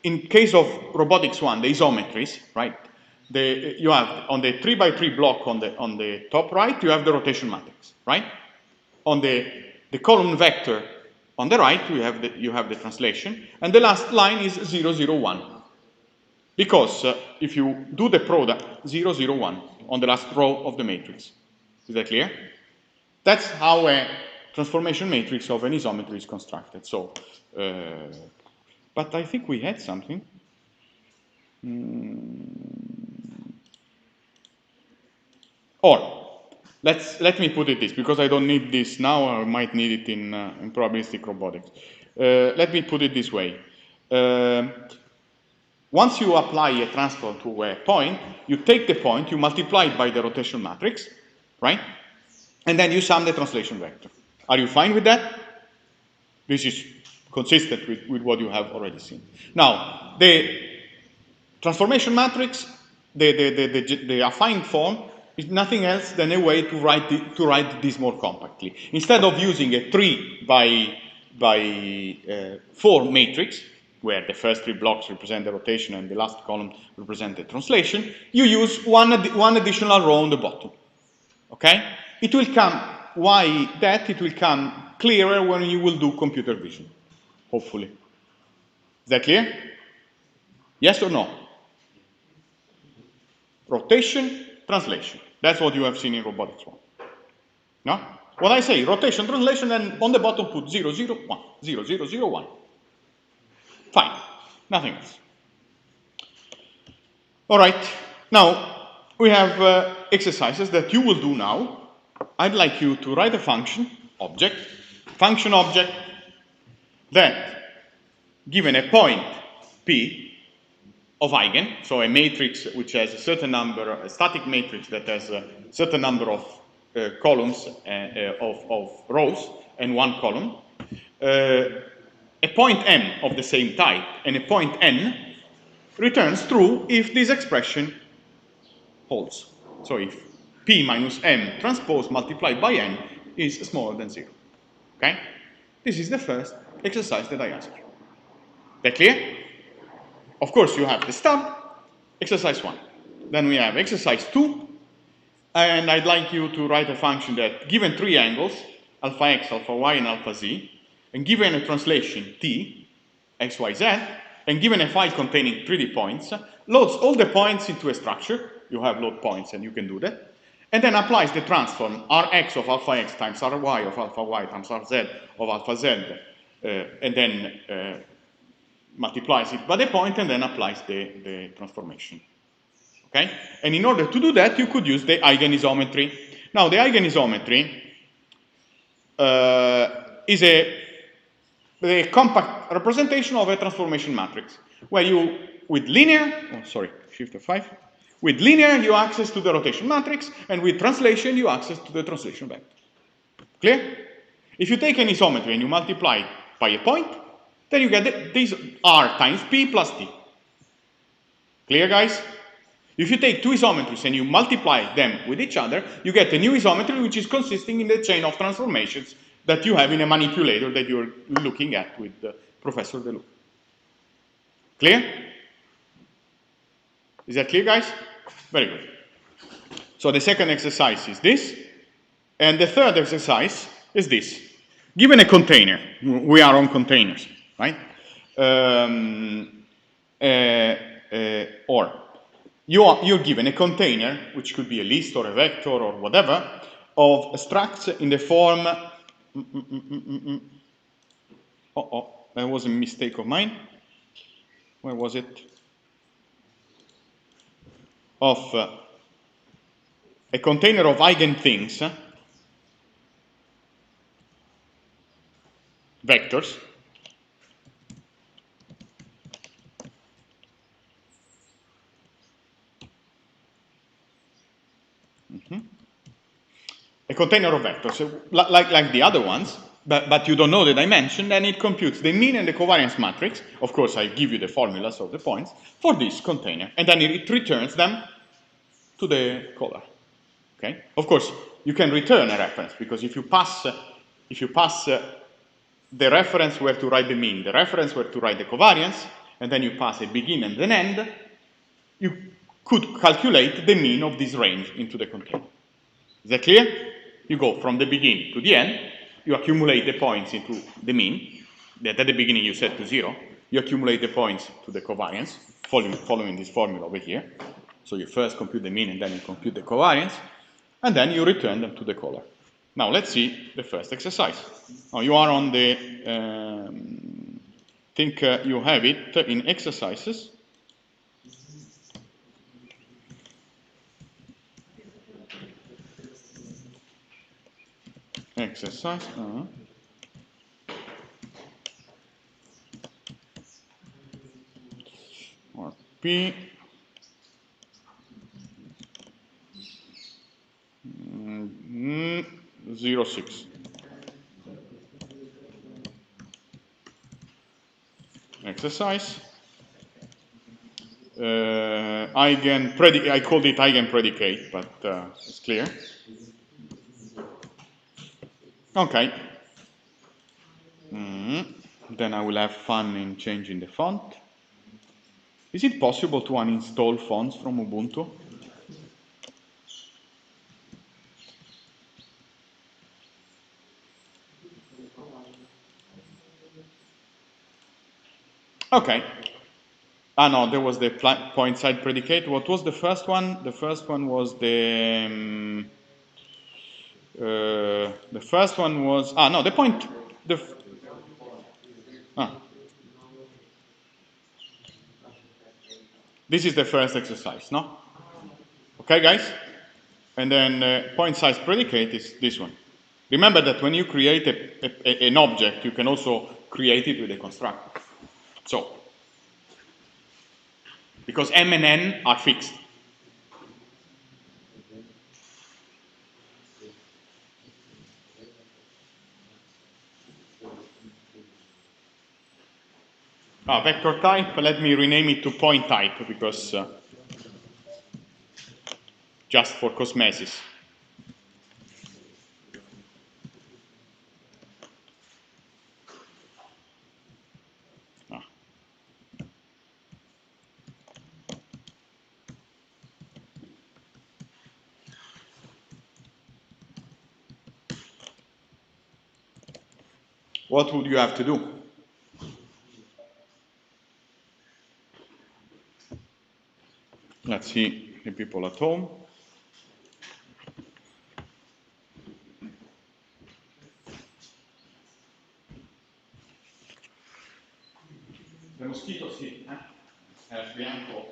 in case of robotics 1, the isometries, right? You have on the 3x3 block on the top right, you have the rotation matrix, right? On the column vector on the right, you have the translation, and the last line is 0, 0, 1. Because if you do the product 0, 0, 1 on the last row of the matrix, is that clear? That's how a transformation matrix of an isometry is constructed. So, but I think we had something. Or let me put it this, because I don't need this now. I might need it in probabilistic robotics. Let me put it this way. Once you apply a transform to a point, you take the point, you multiply it by the rotation matrix, right? And then you sum the translation vector. Are you fine with that? This is consistent with what you have already seen. Now, the transformation matrix, the affine form, is nothing else than a way to write this more compactly. Instead of using a 3x4 matrix, where the first 3 blocks represent the rotation and the last column represent the translation, you use one additional row on the bottom. Okay? It will come, why that? It will come clearer when you will do computer vision, hopefully. Is that clear? Yes or no? Rotation, translation. That's what you have seen in robotics 1. No? When I say rotation, translation, and on the bottom put 0, 0, 1, 0, 0, 0, 1. Fine. Nothing else. All right. Now, we have exercises that you will do now. I'd like you to write a function object that, given a point P of Eigen, so a matrix which has a certain number, a static matrix that has a certain number of columns, of rows, and one column, a point M of the same type and a point N returns true if this expression holds. So if P minus M transpose multiplied by N is smaller than 0. Okay? This is the first exercise that I ask you. That clear? Of course, you have the stub, exercise 1. Then we have exercise 2, and I'd like you to write a function that, given 3 angles, alpha x, alpha y, and alpha z, and given a translation t, x, y, z, and given a file containing 3D points, loads all the points into a structure. You have load points, and you can do that. And then applies the transform Rx of alpha x times Ry of alpha y times Rz of alpha z, and then multiplies it by the point, and then applies the transformation. Okay? And in order to do that, you could use the Eigenizometry. Now, the Eigenizometry is a compact representation of a transformation matrix, where you, with linear, shift F5, with linear, you access to the rotation matrix, and with translation, you access to the translation vector. Clear? If you take an isometry and you multiply it by a point, then you get these R times P plus T. Clear, guys? If you take 2 isometries and you multiply them with each other, you get a new isometry which is consisting in the chain of transformations that you have in a manipulator that you're looking at with Professor Deluc. Clear? Is that clear, guys? Very good. So the second exercise is this, and the third exercise is this. Given a container, we are on containers, right? Or you're given a container, which could be a list or a vector or whatever, of structs in the form. That was a mistake of mine. Where was it? Of a container of Eigen things, vectors, a container of vectors, like the other ones, but you don't know the dimension, then it computes the mean and the covariance matrix. Of course, I give you the formulas of the points for this container, and then it returns them to the caller. Okay? Of course, you can return a reference, because if you pass the reference where to write the mean, the reference where to write the covariance, and then you pass a begin and an end, you could calculate the mean of this range into the container. Is that clear? You go from the beginning to the end, you accumulate the points into the mean, that at the beginning you set to 0, you accumulate the points to the covariance, following this formula over here. So you first compute the mean and then you compute the covariance, and then you return them to the caller. Now let's see the first exercise. Now you are on the, think you have it in exercises. Exercise. Or P. 06. Exercise. Eigen predicate. I called it Eigen predicate, but it's clear. Okay. Then I will have fun in changing the font. Is it possible to uninstall fonts from Ubuntu? Okay. Ah, no, there was the point side predicate. What was the first one? The first one was the first one was, no, the point, this is the first exercise, no? Okay, guys? And then point size predicate is this one. Remember that when you create an object, you can also create it with a constructor. So, because M and N are fixed. Vector type, let me rename it to point type, because just for cosmesis. What would you have to do? Let's see the people at home. The mosquitoes hit, bianco.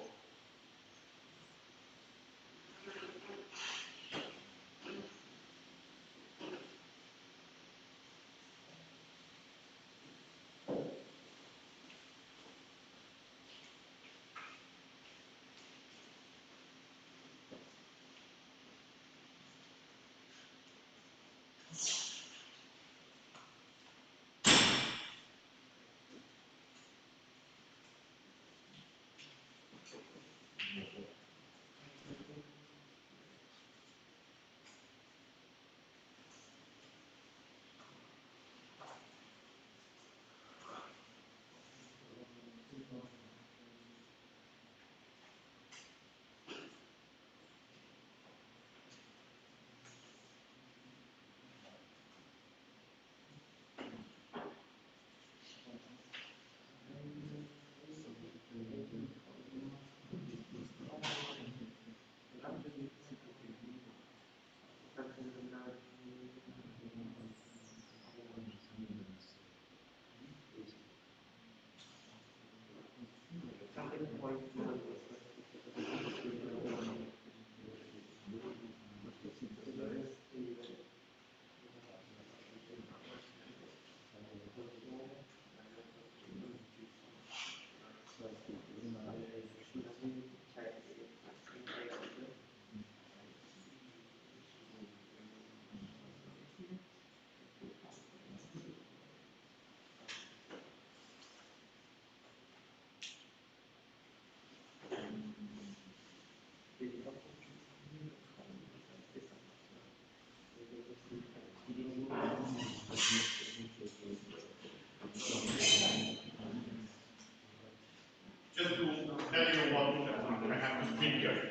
here.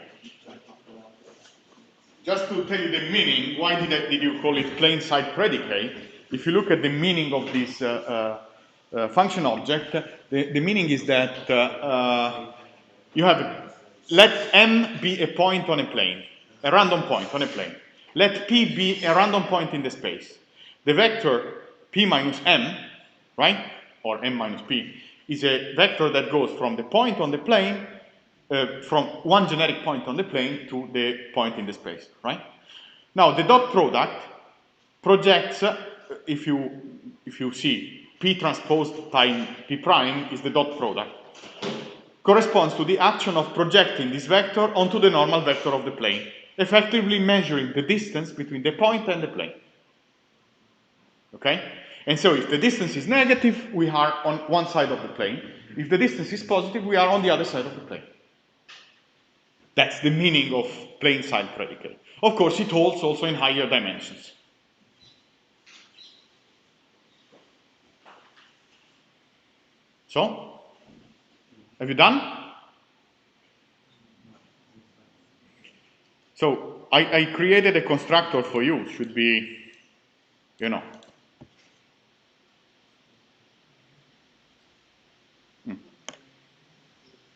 Just to tell you the meaning, why did you call it plain side predicate? If you look at the meaning of this function object, the meaning is that you have, let M be a point on a plane, a random point on a plane. Let P be a random point in the space. The vector P minus M, right, or M minus P, is a vector that goes from the point on the plane, from one generic point on the plane to the point in the space, right? Now, the dot product projects, if you see P transpose times P prime is the dot product, corresponds to the action of projecting this vector onto the normal vector of the plane, effectively measuring the distance between the point and the plane. Okay? And so if the distance is negative, we are on one side of the plane. If the distance is positive, we are on the other side of the plane. That's the meaning of plain side predicate. Of course, it holds also in higher dimensions. So, have you done? So, I created a constructor for you. It should be, you know.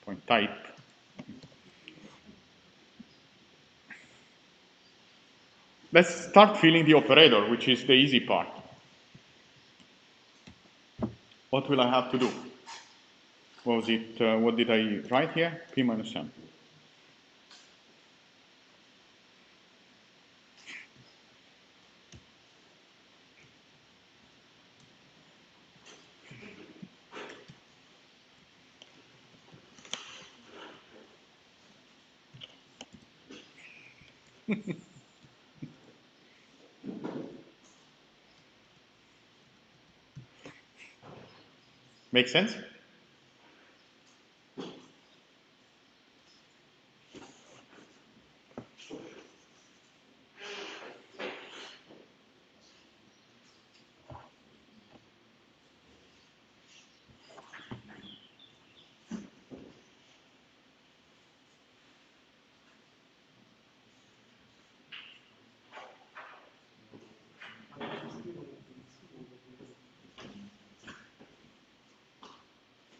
Point type. Let's start filling the operator, which is the easy part. What will I have to do? What was it? What did I write here? P minus M. Make sense?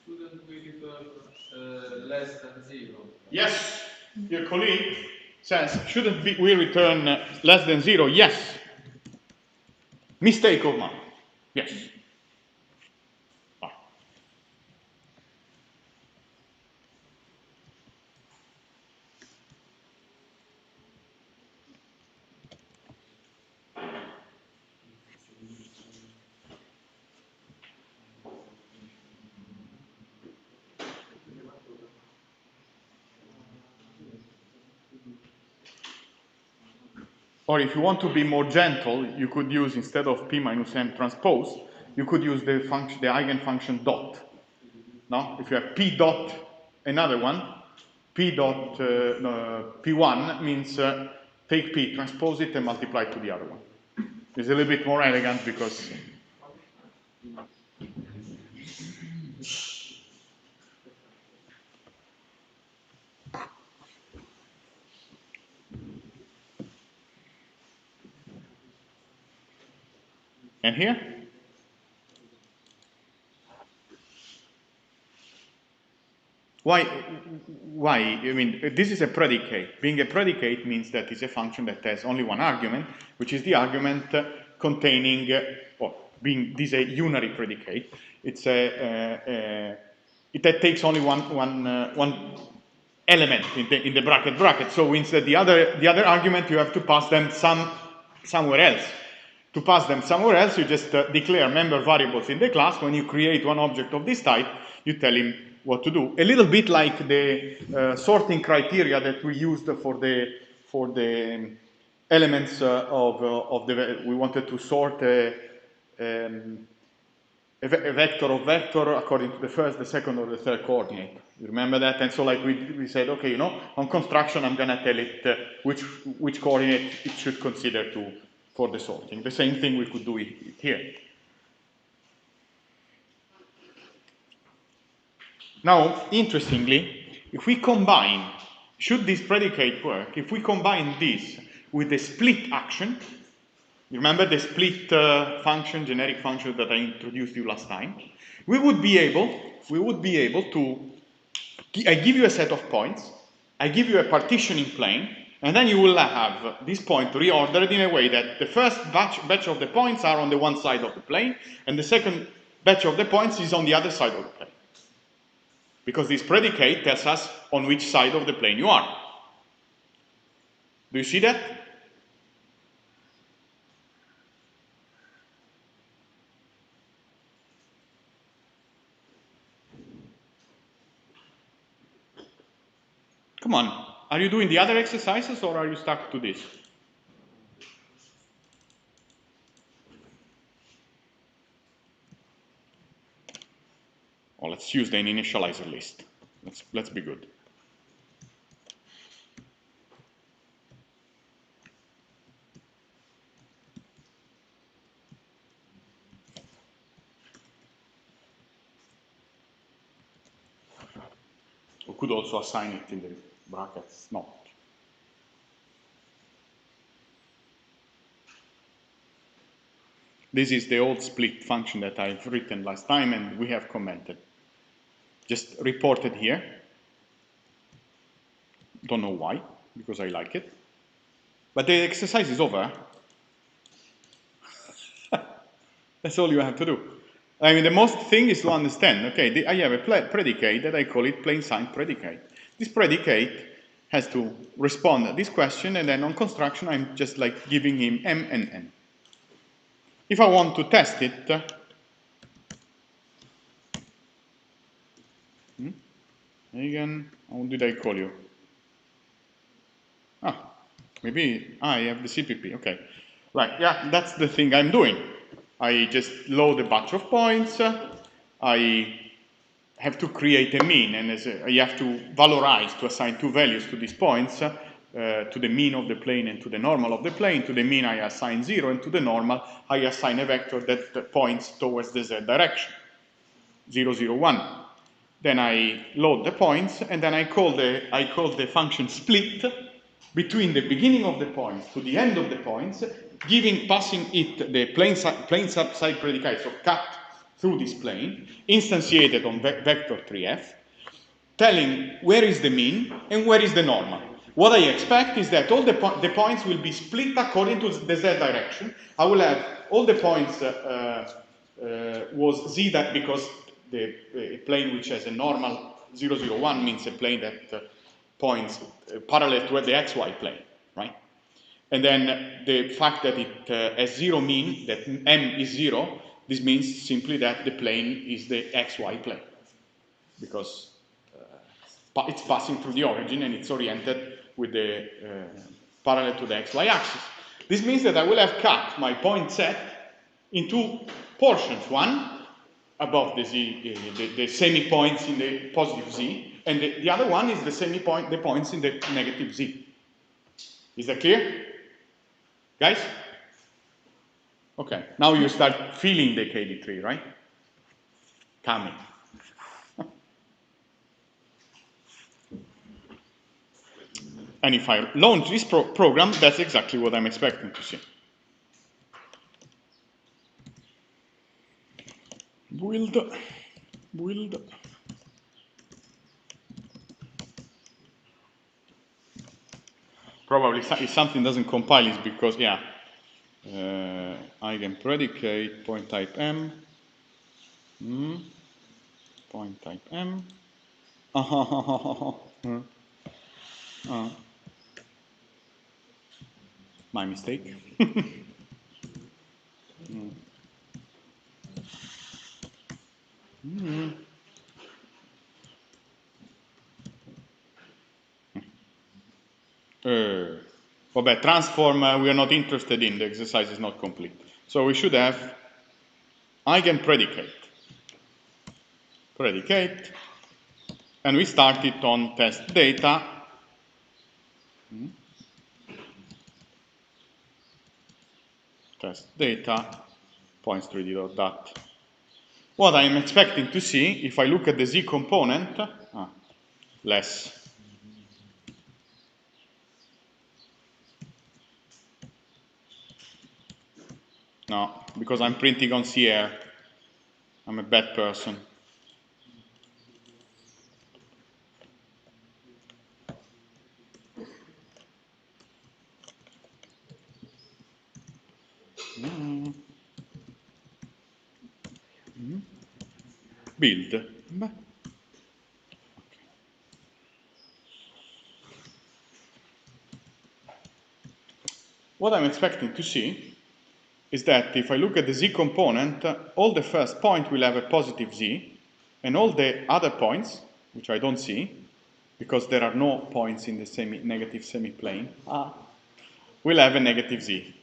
Shouldn't we return less than 0? Yes. Your colleague says, shouldn't we return less than 0? Yes. Mistake of mine. Yes. Or if you want to be more gentle, you could use, instead of P minus M transpose, you could use the function, the eigenfunction dot. No? If you have P dot, another one, P dot P1 means take P, transpose it, and multiply it to the other one. It's a little bit more elegant because... And here? Why? I mean, this is a predicate. Being a predicate means that it's a function that has only one argument, which is the argument containing, or being this a unary predicate. It's it takes only one element in the bracket. So instead the other argument you have to pass them somewhere else. To pass them somewhere else, you just declare member variables in the class. When you create one object of this type, you tell him what to do. A little bit like the sorting criteria that we used for the elements of the. We wanted to sort a vector of vector according to the first, the second, or the third coordinate. You remember that? And so, like we said, okay, you know, on construction, I'm gonna tell it which coordinate it should consider for the sorting. The same thing we could do here. Now, interestingly, if we combine should this predicate work, if we combine this with the split action, you remember the split function, generic function that I introduced you last time, we would be able to, I give you a set of points, I give you a partitioning plane, and then you will have this point reordered in a way that the first batch of the points are on the one side of the plane, and the second batch of the points is on the other side of the plane. Because this predicate tells us on which side of the plane you are. Do you see that? Come on, are you doing the other exercises or are you stuck to this? Well, let's use the initializer list. Let's be good. We could also assign it in the brackets. No. This is the old split function that I've written last time and we have commented. Just reported here. Don't know why, because I like it. But the exercise is over. That's all you have to do. I mean, the most thing is to understand, okay, I have a predicate that I call it plain signed predicate. This predicate has to respond to this question, and then on construction, I'm just like giving him m and n. If I want to test it, Eigen, how did I call you? Ah, maybe I have the CPP, okay. Right, yeah, that's the thing I'm doing. I just load a bunch of points, I have to create a mean, and I have to valorize, to assign two values to these points, to the mean of the plane and to the normal of the plane. To the mean I assign 0, and to the normal I assign a vector that points towards the z direction, 0, 0, 1. Then I load the points, and then I call the function split between the beginning of the points to the end of the points, passing it the plane side predicate, so cut through this plane, instantiated on vector 3f, telling where is the mean and where is the normal. What I expect is that all the points will be split according to the z direction. I will have all the points was z, that because the plane which has a normal 0, 0, 1 means a plane that points parallel to the xy plane, right? And then the fact that it has 0 mean, that m is 0, this means simply that the plane is the xy plane, because it's passing through the origin and it's oriented with the parallel to the xy axis. This means that I will have cut my point set in two portions. One above the z, the semi-points in the positive z, and the other one is the points in the negative z. Is that clear? Guys? Okay, now you start feeling the KD3, right? Coming. And if I launch this program, that's exactly what I'm expecting to see. Build. Probably if something doesn't compile, it's because, yeah, Eigen predicate, point type m, point type m, my mistake. Vabbè, transform we are not interested in, the exercise is not complete. So we should have Eigen predicate, and we start it on test data. Test data, points 3D dot. What I'm expecting to see, if I look at the z component, less. No, because I'm printing on CR. I'm a bad person. Build. Beh. What I'm expecting to see is that if I look at the z component, all the first point will have a positive z, and all the other points, which I don't see, because there are no points in the negative semi-plane, will have a negative z.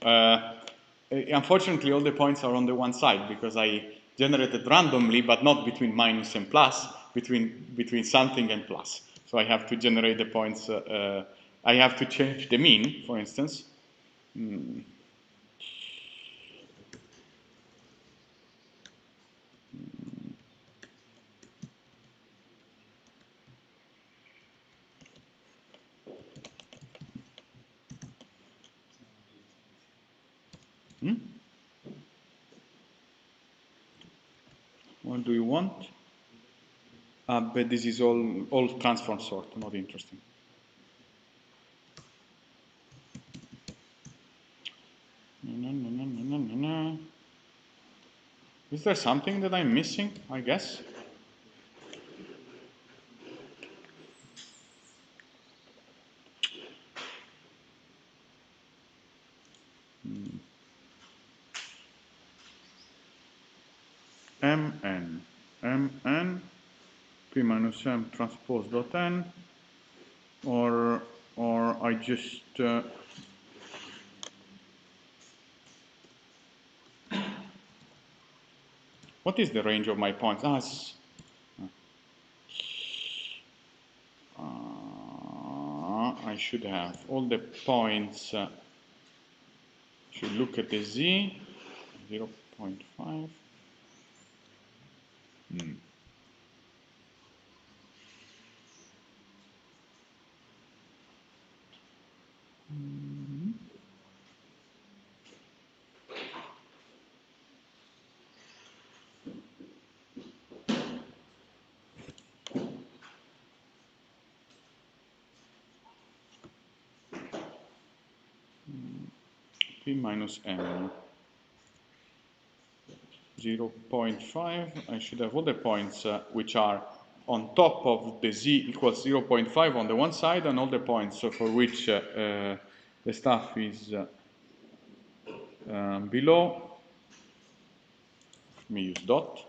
Unfortunately, all the points are on the one side, because I generated randomly, but not between minus and plus, between something and plus. So I have to generate the points, I have to change the mean, for instance. What do you want? But this is all transform sort, not interesting. Is there something that I'm missing, I guess? mn p minus m transpose dot n, or I just what is the range of my points? I should have all the points. Should look at the z 0.5. P minus m 0.5. I should have all the points which are on top of the z equals 0.5 on the one side, and all the points for which the stuff is below. Let me use dot.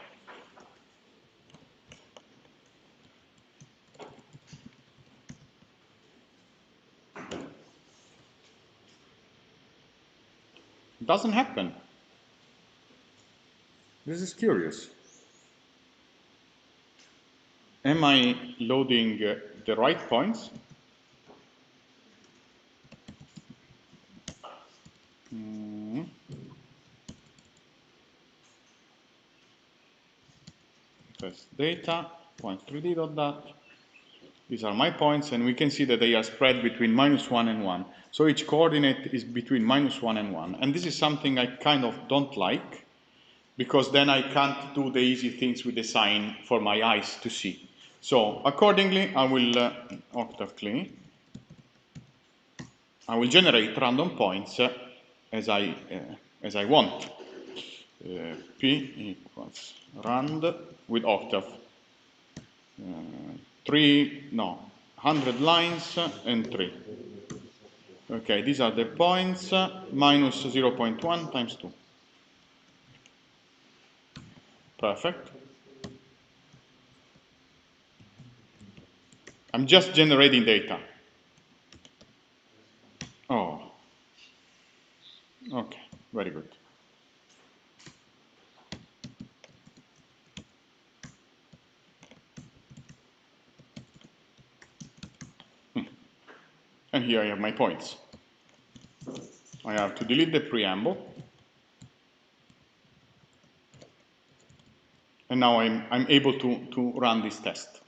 It doesn't happen. This is curious. Am I loading the right points? Test data, point3d dot dot. These are my points, and we can see that they are spread between -1 and 1. So each coordinate is between -1 and 1. And this is something I kind of don't like, because then I can't do the easy things with the sign for my eyes to see. So accordingly, I will octave clean. I will generate random points as I want. P equals rand with octave. 100 lines and 3. Okay, these are the points, minus 0.1 times 2. Perfect. I'm just generating data. Oh. Okay, very good. And here I have my points. I have to delete the preamble. And now I'm able to run this test.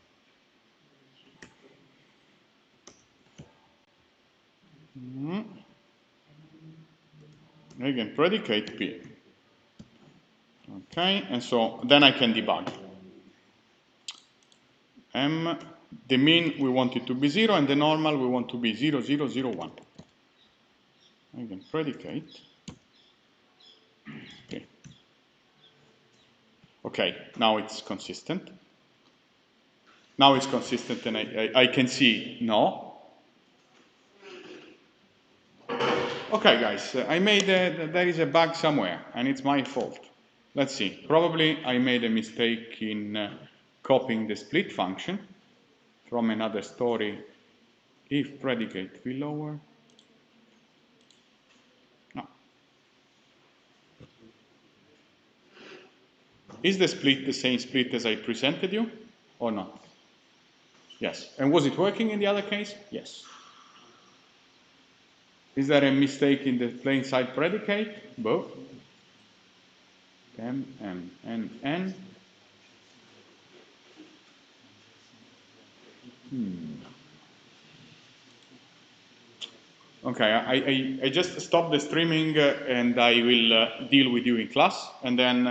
Eigen predicate P. Okay, and so then I can debug. The mean we want it to be 0, and the normal we want to be 0, 0, 0, 1. I can predicate. Okay. Okay, now it's consistent. Now it's consistent, and I can see no. Okay, guys, I made there is a bug somewhere, and it's my fault. Let's see. Probably I made a mistake in copying the split function from another story. If predicate be lower. No. Is the split the same split as I presented you, or not? Yes. And was it working in the other case? Yes. Is there a mistake in the plain sight predicate? Both. M, M, N, N. Okay, I just stopped the streaming and I will deal with you in class. And then,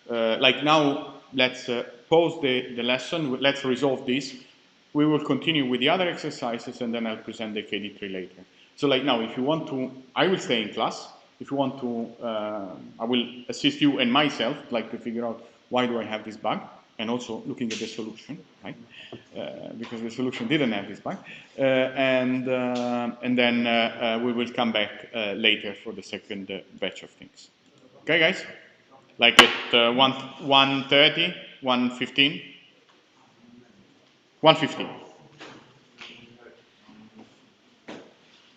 like now, let's pause the lesson. Let's resolve this. We will continue with the other exercises and then I'll present the KD3 later. So like now, if you want to, I will stay in class. If you want to, I will assist you and myself, like to figure out why do I have this bug, and also looking at the solution, right? Because the solution didn't have this bug. And then we will come back later for the second batch of things. Okay, guys? Like at 1:30, 1:15? 1:15.